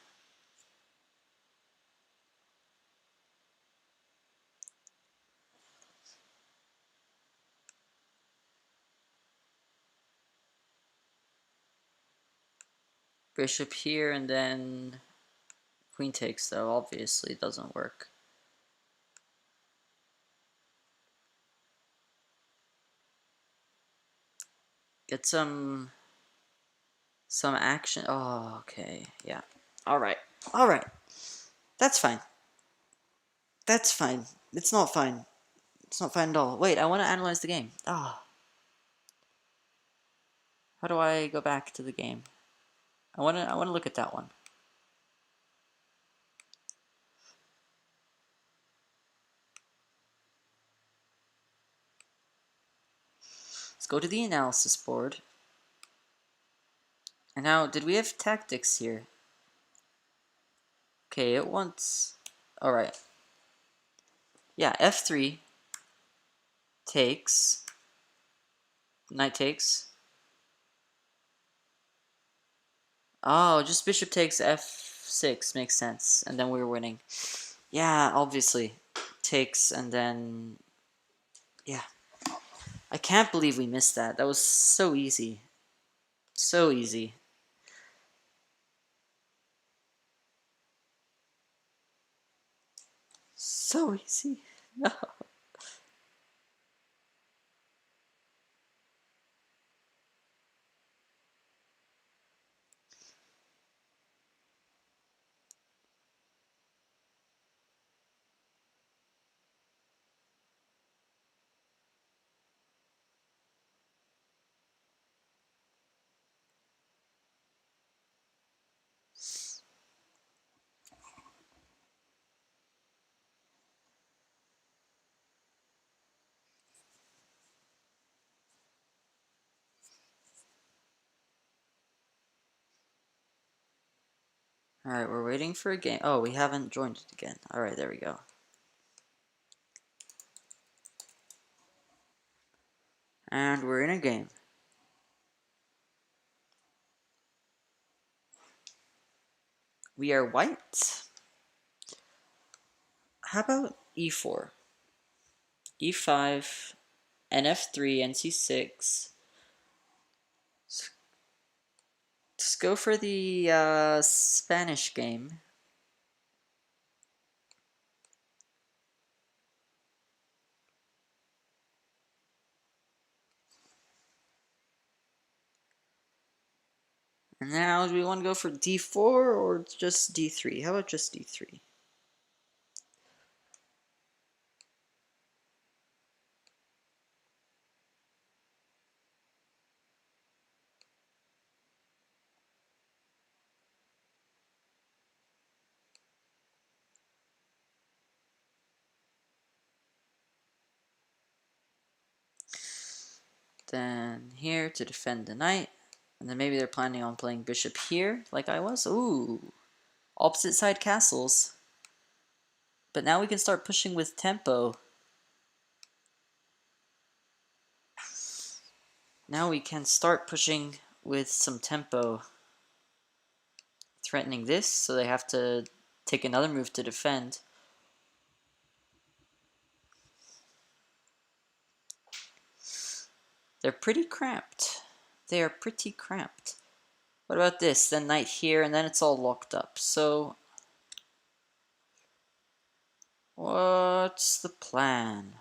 Bishop here, and then queen takes, though, obviously doesn't work. Get some action. Oh, okay, yeah. Alright, alright. That's fine. That's fine. It's not fine. It's not fine at all. Wait, I want to analyze the game. Ah. How do I go back to the game? I want to look at that one. go to the analysis board. And now, did we have tactics here? Okay, it wants... Alright. Yeah, f3 takes... Knight takes. Oh, just bishop takes f6 makes sense. And then we were winning. Yeah, obviously. Takes, and then... Yeah. I can't believe we missed that. That was so easy. So easy. So easy. No. Alright, we're waiting for a game. Oh, we haven't joined it again. Alright, there we go. And we're in a game. We are white. How about e4? e5, nf3, nc6. Let's go for the Spanish game. And now, do we want to go for d4 or just d3? How about just d3? Then here to defend the knight. And then maybe they're planning on playing bishop here, like I was. Ooh, opposite side castles. But now we can start pushing with tempo. Now we can start pushing with some tempo. Threatening this, so they have to take another move to defend. They're pretty cramped. They are pretty cramped. What about this? Then knight here, and then it's all locked up. So, what's the plan?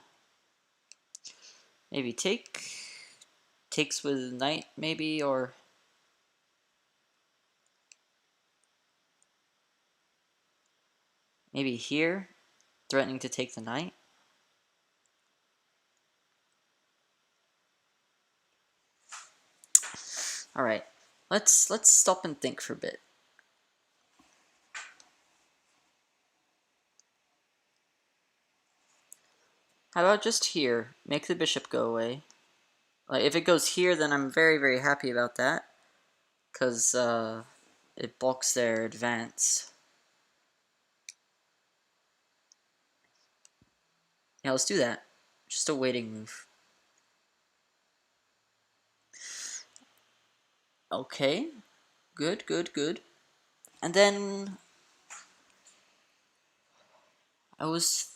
Maybe takes with knight, maybe, or maybe here, threatening to take the knight. All right, let's stop and think for a bit. How about just here? Make the bishop go away. Like, if it goes here, then I'm very, very happy about that. Because it blocks their advance. Yeah, let's do that. Just a waiting move. Okay. Good, good, good. And then I was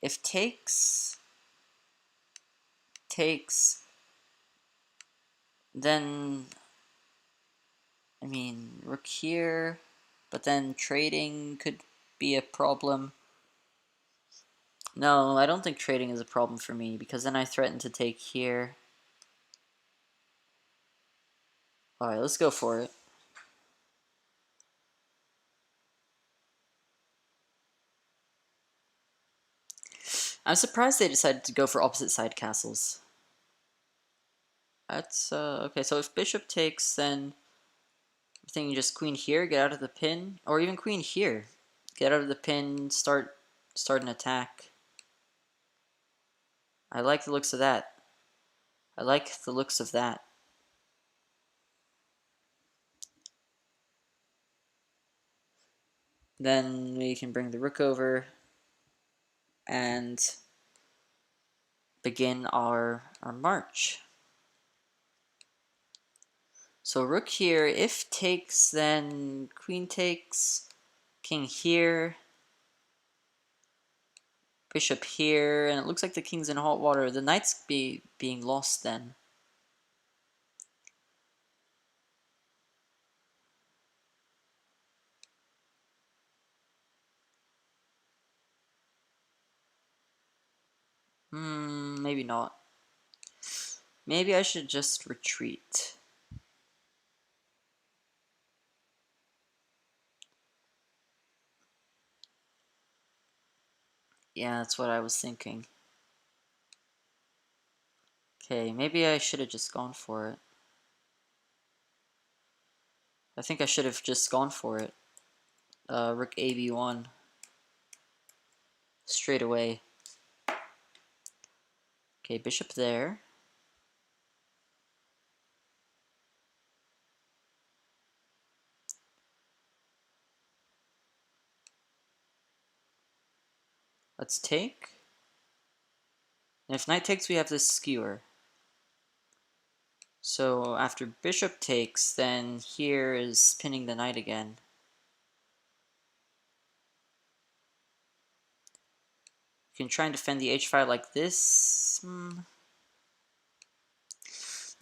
if takes, then I mean rook here, but then trading could be a problem. No, I don't think trading is a problem for me because then I threaten to take here. Alright, let's go for it. I'm surprised they decided to go for opposite side castles. That's, okay, so if bishop takes, then I'm thinking just queen here, get out of the pin, or even queen here. Get out of the pin, start an attack. I like the looks of that. I like the looks of that. Then we can bring the rook over and begin our march. So rook here, if takes, then queen takes, king here, bishop here, and it looks like the king's in hot water. The knight's being lost then. Maybe not. Maybe I should just retreat. Yeah, that's what I was thinking. Okay, maybe I should have just gone for it. I think I should have just gone for it. Rook AB1. Straight away. Okay, bishop there. Let's take. And if knight takes, we have this skewer. So after bishop takes, then here is pinning the knight again. You can try and defend the h5 like this. Then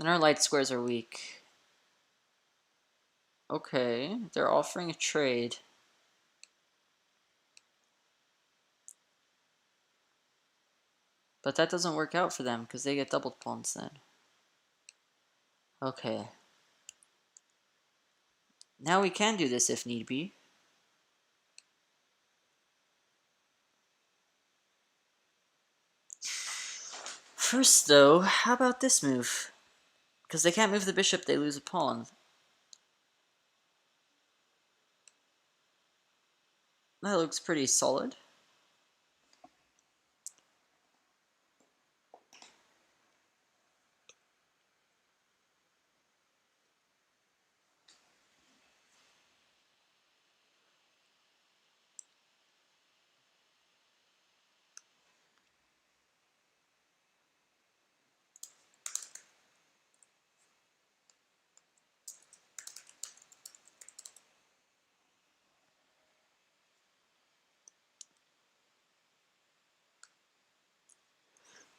our light squares are weak. Okay, they're offering a trade. But that doesn't work out for them because they get doubled pawns then. Okay. Now we can do this if need be. First though, how about this move? Because they can't move the bishop, they lose a pawn. That looks pretty solid.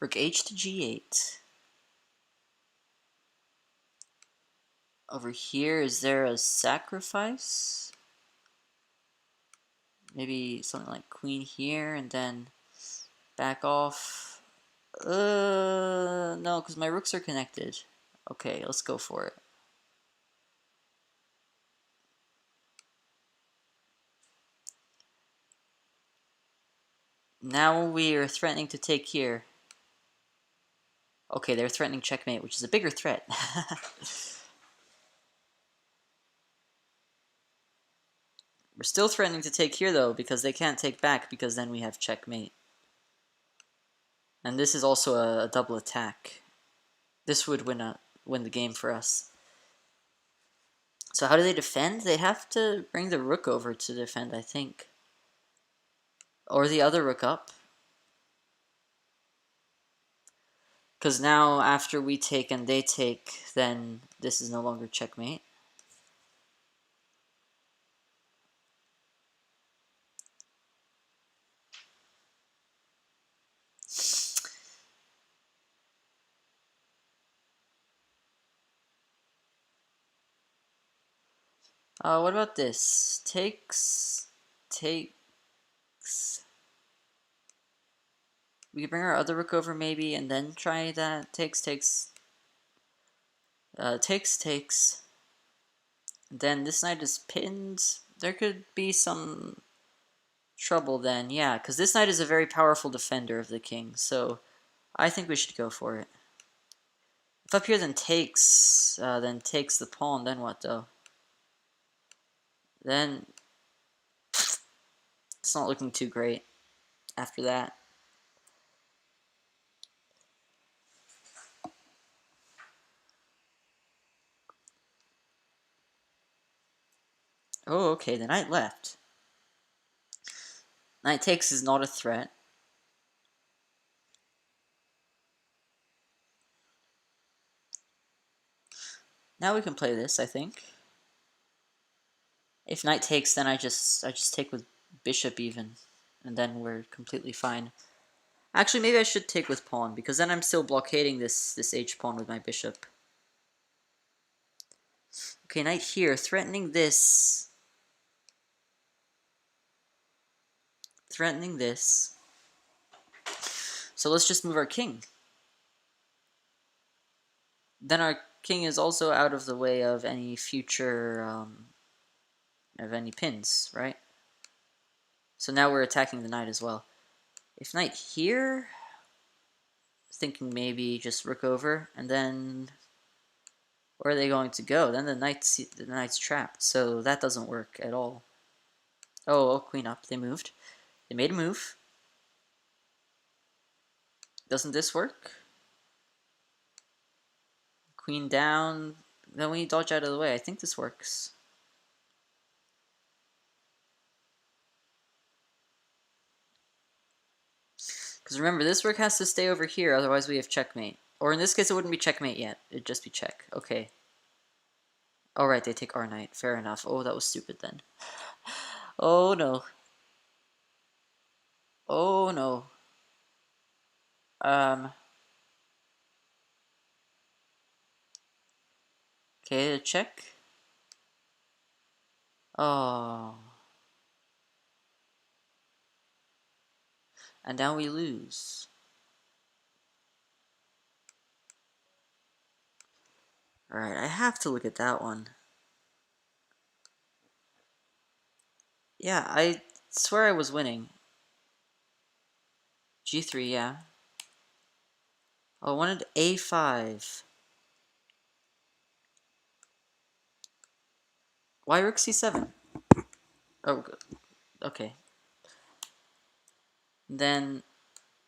Rook h to g8. Over here, is there a sacrifice? Maybe something like queen here and then back off. No, because my rooks are connected. Okay, let's go for it. Now we are threatening to take here. Okay, they're threatening checkmate, which is a bigger threat. We're still threatening to take here, though, because they can't take back, because then we have checkmate. And this is also a double attack. This would win the game for us. So how do they defend? They have to bring the rook over to defend, I think. Or the other rook up. Because now, after we take and they take, then this is no longer checkmate. What about this? Takes. We could bring our other rook over maybe, and then try that. Takes. Then this knight is pinned. There could be some trouble then, yeah, because this knight is a very powerful defender of the king, so I think we should go for it. If up here then takes the pawn, then what though? Then it's not looking too great after that. Oh, okay, the knight left. Knight takes is not a threat. Now we can play this, I think. If knight takes, then I just take with bishop even, and then we're completely fine. Actually, maybe I should take with pawn, because then I'm still blockading this h-pawn with my bishop. Okay, knight here, threatening this. Threatening this. So let's just move our king. Then our king is also out of the way of any future, of any pins, right? So now we're attacking the knight as well. If knight here, thinking maybe just rook over, and then where are they going to go? Then the knight's trapped, so that doesn't work at all. Oh, queen up. They moved. They made a move. Doesn't this work? Queen down. Then we dodge out of the way. I think this works. Because remember, this rook has to stay over here, otherwise we have checkmate. Or in this case, it wouldn't be checkmate yet. It'd just be check. Okay. Alright, they take our knight. Fair enough. Oh, that was stupid then. Oh no. Oh no. Okay, check. Oh. And now we lose. Alright, I have to look at that one. Yeah, I swear I was winning. G3, yeah. Oh, I wanted A5. Why rook C7? Oh, good. Okay. Then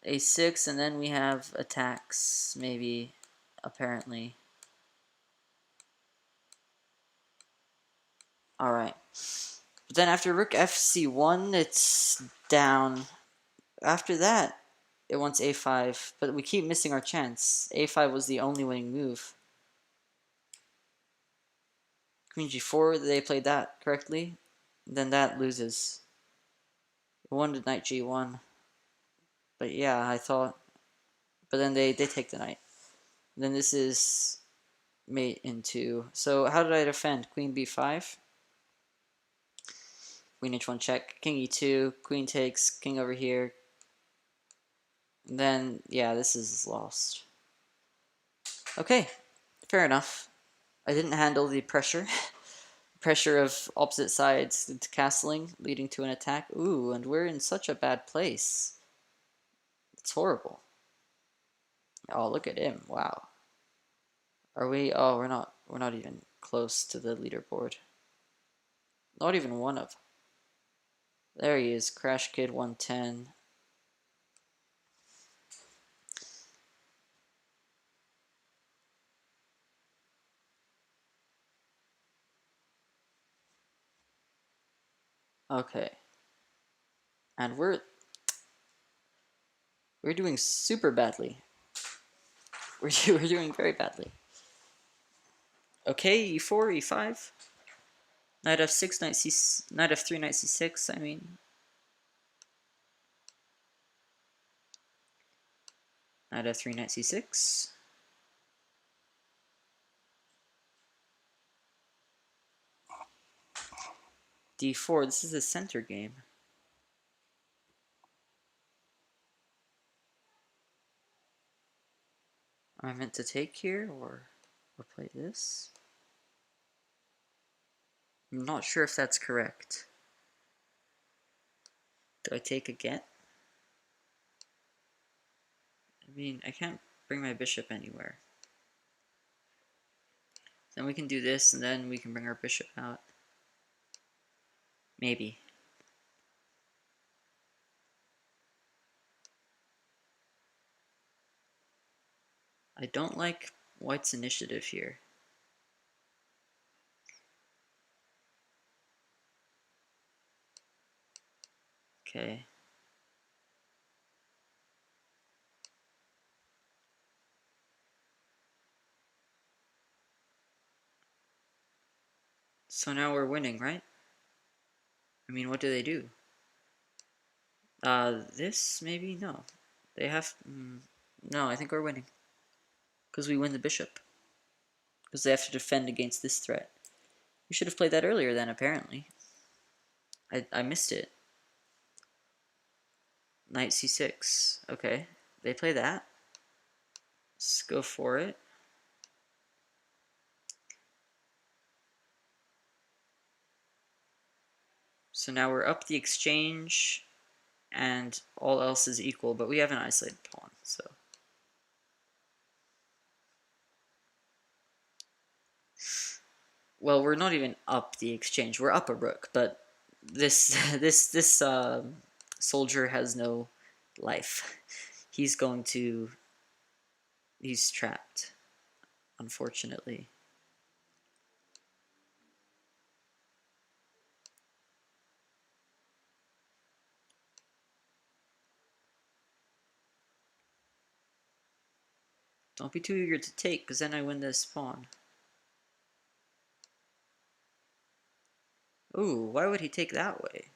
A6, and then we have attacks, maybe, apparently. Alright. But then after rook FC1, it's down. After that, it wants A5, but we keep missing our chance. A5 was the only winning move. Queen G4, they played that correctly. Then that loses. It wanted knight G1. But yeah, I thought. But then they take the knight. Then this is mate into. So how did I defend? Queen B5. Queen H1 check. King E2. Queen takes. King over here. And then, yeah, this is lost. Okay, fair enough. I didn't handle the pressure. Pressure of opposite sides into castling, leading to an attack. Ooh, and we're in such a bad place. It's horrible. Oh, look at him. Wow. Are we? Oh, we're not even close to the leaderboard. Not even one of. There he is, Crash Kid 110. Okay. And we're doing super badly. We're doing very badly. Okay, E4, E5. Knight F6, Knight F3, Knight C6, I mean. Knight F3, Knight C6. D4, this is a center game. Am I meant to take here or play this? I'm not sure if that's correct. Do I take again? I mean, I can't bring my bishop anywhere. Then we can do this, and then we can bring our bishop out. Maybe. I don't like white's initiative here. Okay. So now we're winning, right? I mean, what do they do? This maybe? No. They have... no, I think we're winning. Because we win the bishop. Because they have to defend against this threat. We should have played that earlier then, apparently. I missed it. Knight c6. Okay. They play that. Let's go for it. So now we're up the exchange, and all else is equal, but we have an isolated pawn, so... Well, we're not even up the exchange. We're up a rook, but this this soldier has no life. He's going to... He's trapped, unfortunately. Don't be too eager to take, because then I win this pawn. Ooh, why would he take that way?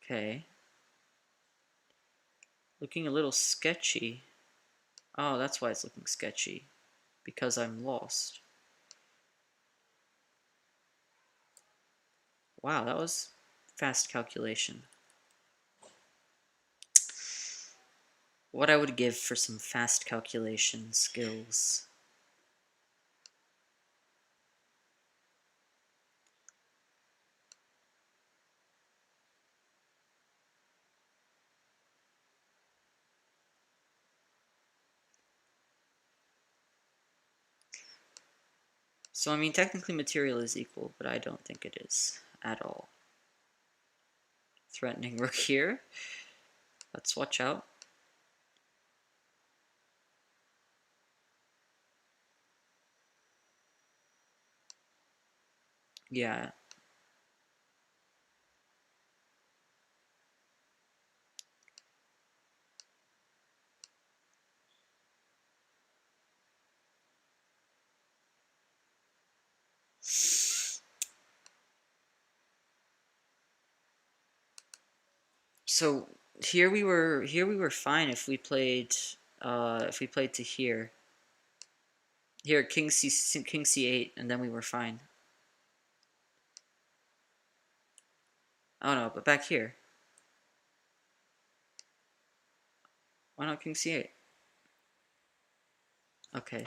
Okay. Looking a little sketchy. Oh, that's why it's looking sketchy. Because I'm lost. Wow, that was fast calculation. What I would give for some fast calculation skills. So, I mean, technically material is equal, but I don't think it is at all. Threatening rook here. Let's watch out. Yeah. So here we were fine if we played to here. Here king c8 and then we were fine. Oh no, but back here. Why not king c8? Okay.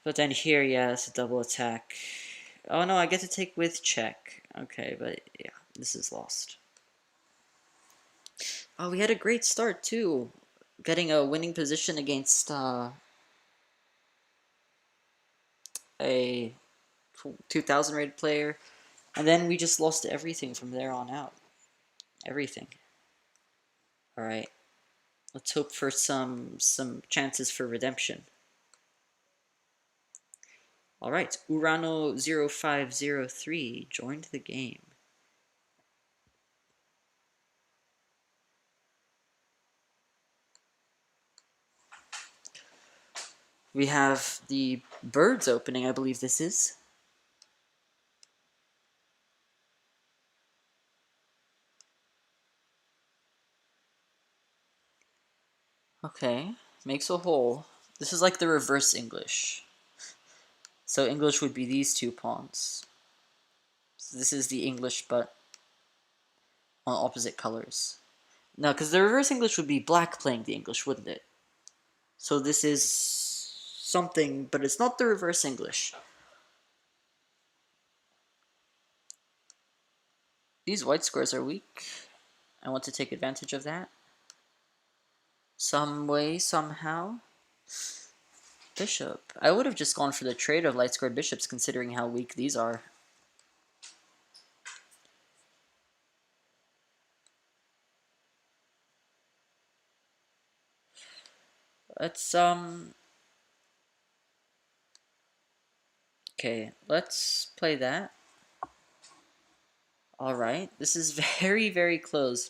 But then here, yeah, it's a double attack. Oh no, I get to take with check. Okay, but yeah, this is lost. Oh, we had a great start too. Getting a winning position against a 2000 rated player. And then we just lost everything from there on out. Everything. Alright. Let's hope for some chances for redemption. Alright, Urano0503 joined the game. We have the birds opening, I believe this is. Okay, makes a hole. This is like the reverse English. So English would be these two pawns. So this is the English, but on opposite colors. No, because the reverse English would be black playing the English, wouldn't it? So this is something, but it's not the reverse English. These white squares are weak. I want to take advantage of that. Some way, somehow. Bishop. I would have just gone for the trade of light squared bishops considering how weak these are. Let's, okay, let's play that. Alright, this is very, very close.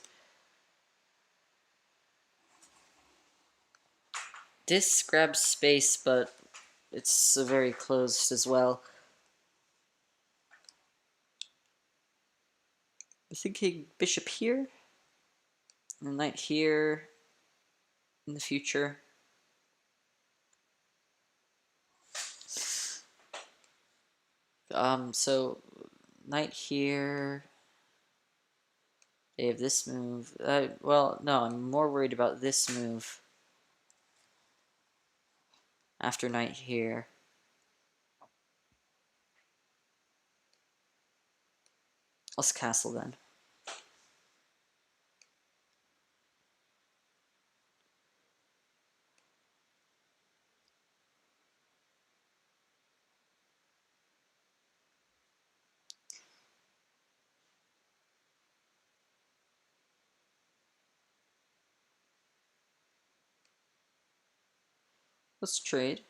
This grabs space, but it's very closed as well. I'm thinking bishop here, and knight here in the future. So knight here. They have this move. Well, no, I'm more worried about this move. After knight here. Let's castle then. Let's trade.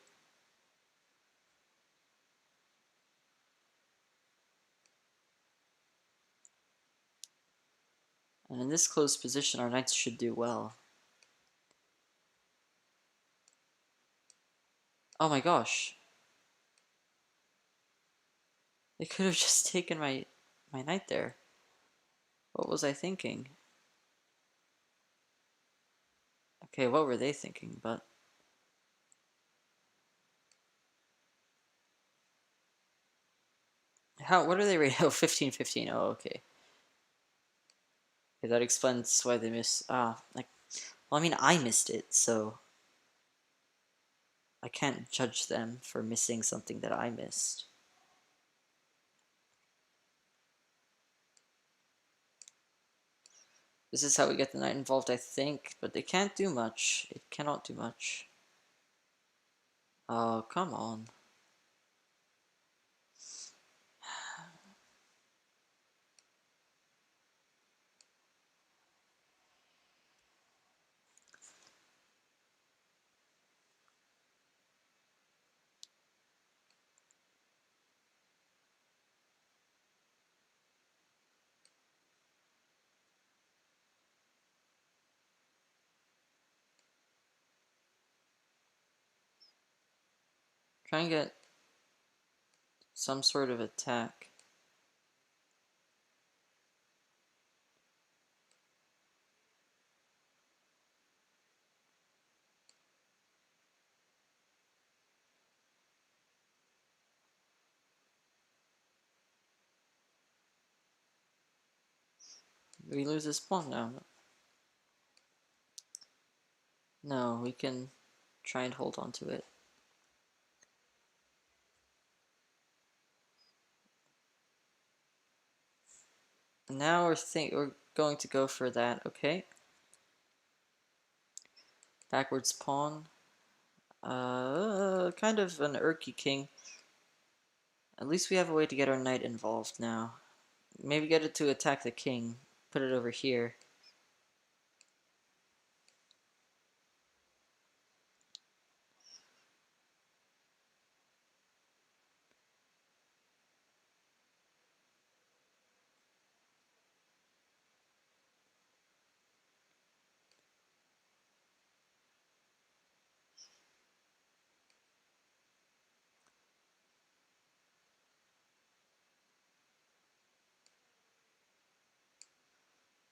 And in this closed position, our knights should do well. Oh my gosh. They could have just taken my knight there. What was I thinking? Okay, what were they thinking? But what are they rated? Oh, 15-15. Oh, okay. Okay, that explains why they missed. Like, well, I mean, I missed it, so I can't judge them for missing something that I missed. This is how we get the knight involved, I think, but they can't do much. It cannot do much. Oh, come on. Try and get some sort of attack. We lose this pawn now. No, we can try and hold on to it. Now we're going to go for that, okay? Backwards pawn. Kind of an irky king. At least we have a way to get our knight involved now. Maybe get it to attack the king. Put it over here.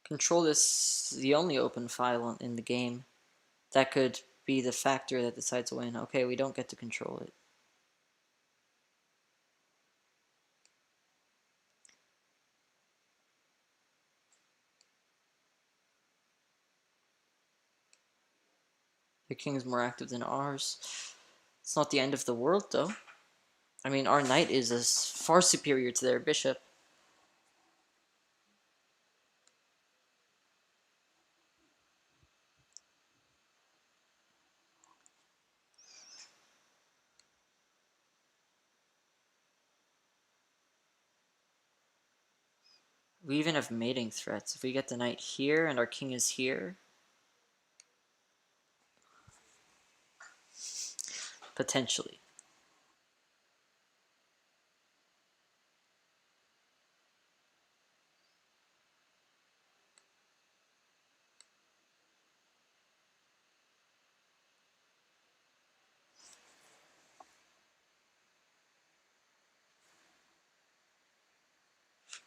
Control is the only open file in the game. That could be the factor that decides to win. Okay, we don't get to control it. The king's more active than ours. It's not the end of the world, though. I mean, our knight is as far superior to their bishop. We even have mating threats. If we get the knight here and our king is here, potentially.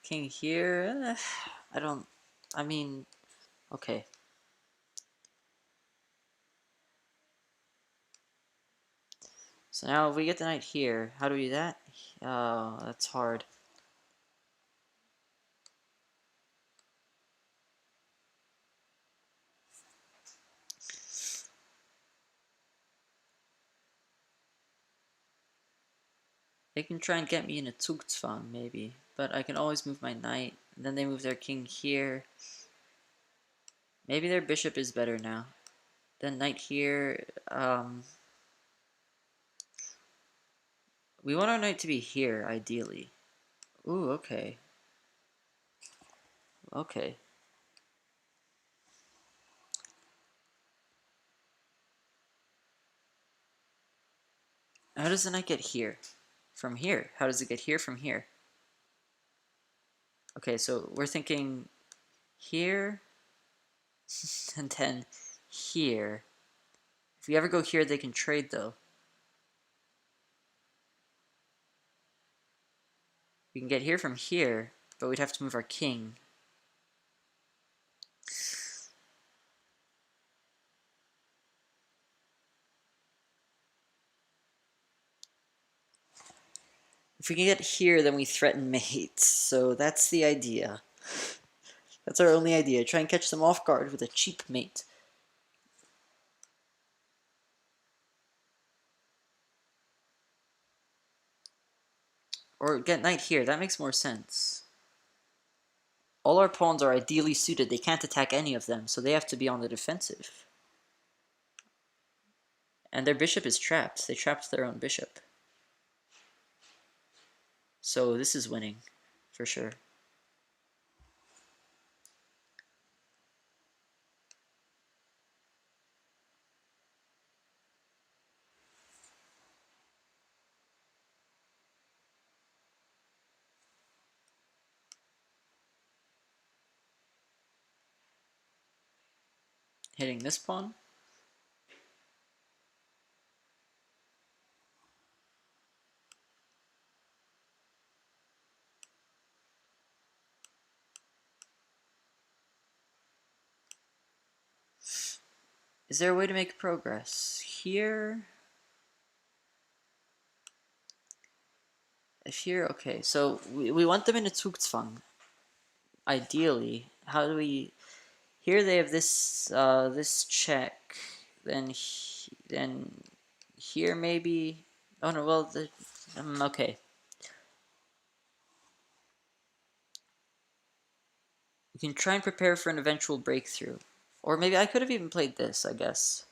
King here. I don't. I mean, okay. So now if we get the knight here, how do we do that? Oh, that's hard. They can try and get me in a Zugzwang, maybe. But I can always move my knight. And then they move their king here. Maybe their bishop is better now. Then knight here. We want our knight to be here, ideally. Ooh, okay. Okay. How does the knight get here? From here. How does it get here from here? Okay, so we're thinking here, and then here. If we ever go here, they can trade, though. We can get here from here, but we'd have to move our king. If we can get here, then we threaten mates. So that's the idea. That's our only idea. Try and catch them off guard with a cheap mate. Or get knight here. That makes more sense. All our pawns are ideally suited. They can't attack any of them, so they have to be on the defensive. And their bishop is trapped. They trapped their own bishop. So this is winning, for sure. Hitting this pawn. Is there a way to make progress? Here? If here, okay. So we want them in a Zugzwang. Ideally. How do we... Here they have this this check. Then here maybe... Oh no, well, okay. We can try and prepare for an eventual breakthrough. Or maybe I could have even played this, I guess.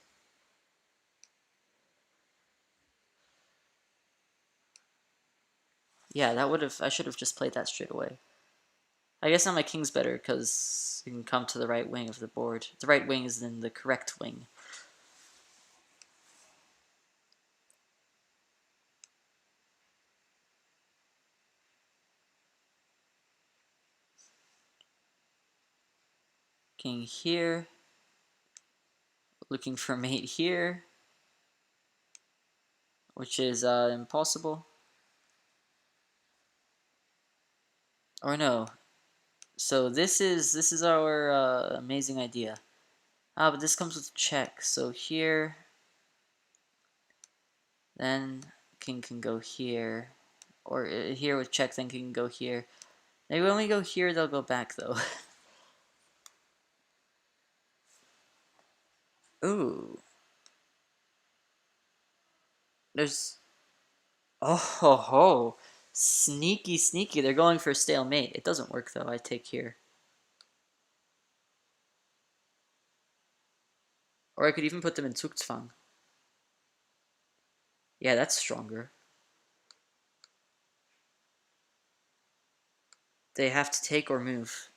Yeah, that would have... I should have just played that straight away. I guess now my king's better because you can come to the right wing of the board. The right wing is then the correct wing. King here. Looking for mate here. Which is impossible. Or no. So this is our amazing idea. Ah, but this comes with check. So here, then king can go here, or here with check, then king can go here. Maybe when we go here, they'll go back though. Ooh, there's oh ho ho, sneaky sneaky. They're going for a stalemate. It doesn't work though. I take here, or I could even put them in Zugzwang. Yeah, that's stronger. They have to take or move.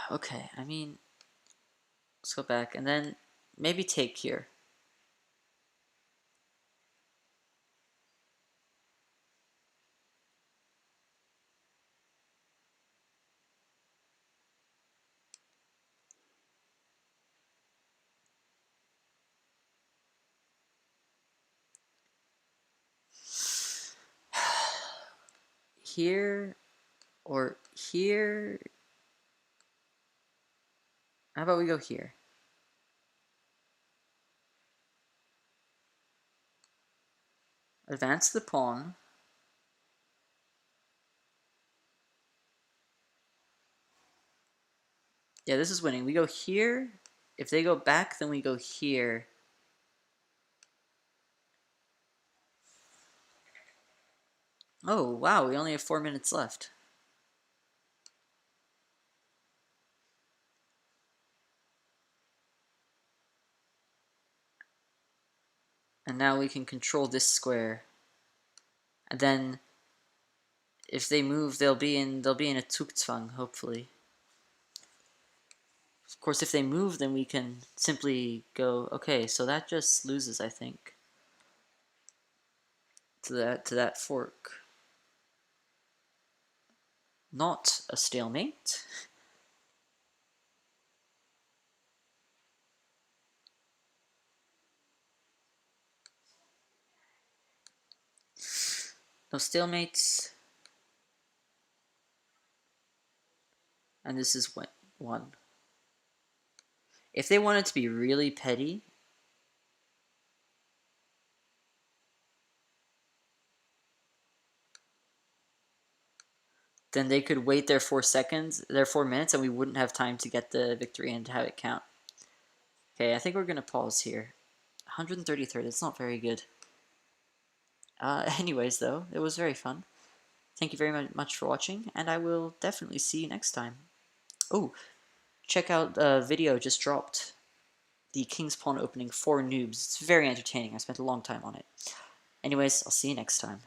Okay, I mean, let's go back and then maybe take here. here or here. How about we go here? Advance the pawn. Yeah, this is winning. We go here. If they go back, then we go here. Oh, wow, we only have 4 minutes left. And now we can control this square. And then if they move, they'll be in a Zugzwang, hopefully. Of course, if they move, then we can simply go, okay, so that just loses, I think, to that fork. Not a stalemate. No stalemates. And this is one. If they wanted to be really petty, then they could wait their 4 minutes, and we wouldn't have time to get the victory and to have it count. Okay, I think we're gonna pause here. 133rd, that's not very good. Anyways, though, it was very fun. Thank you very much for watching, and I will definitely see you next time. Oh, check out the video just dropped. The King's Pawn opening for noobs. It's very entertaining. I spent a long time on it. Anyways, I'll see you next time.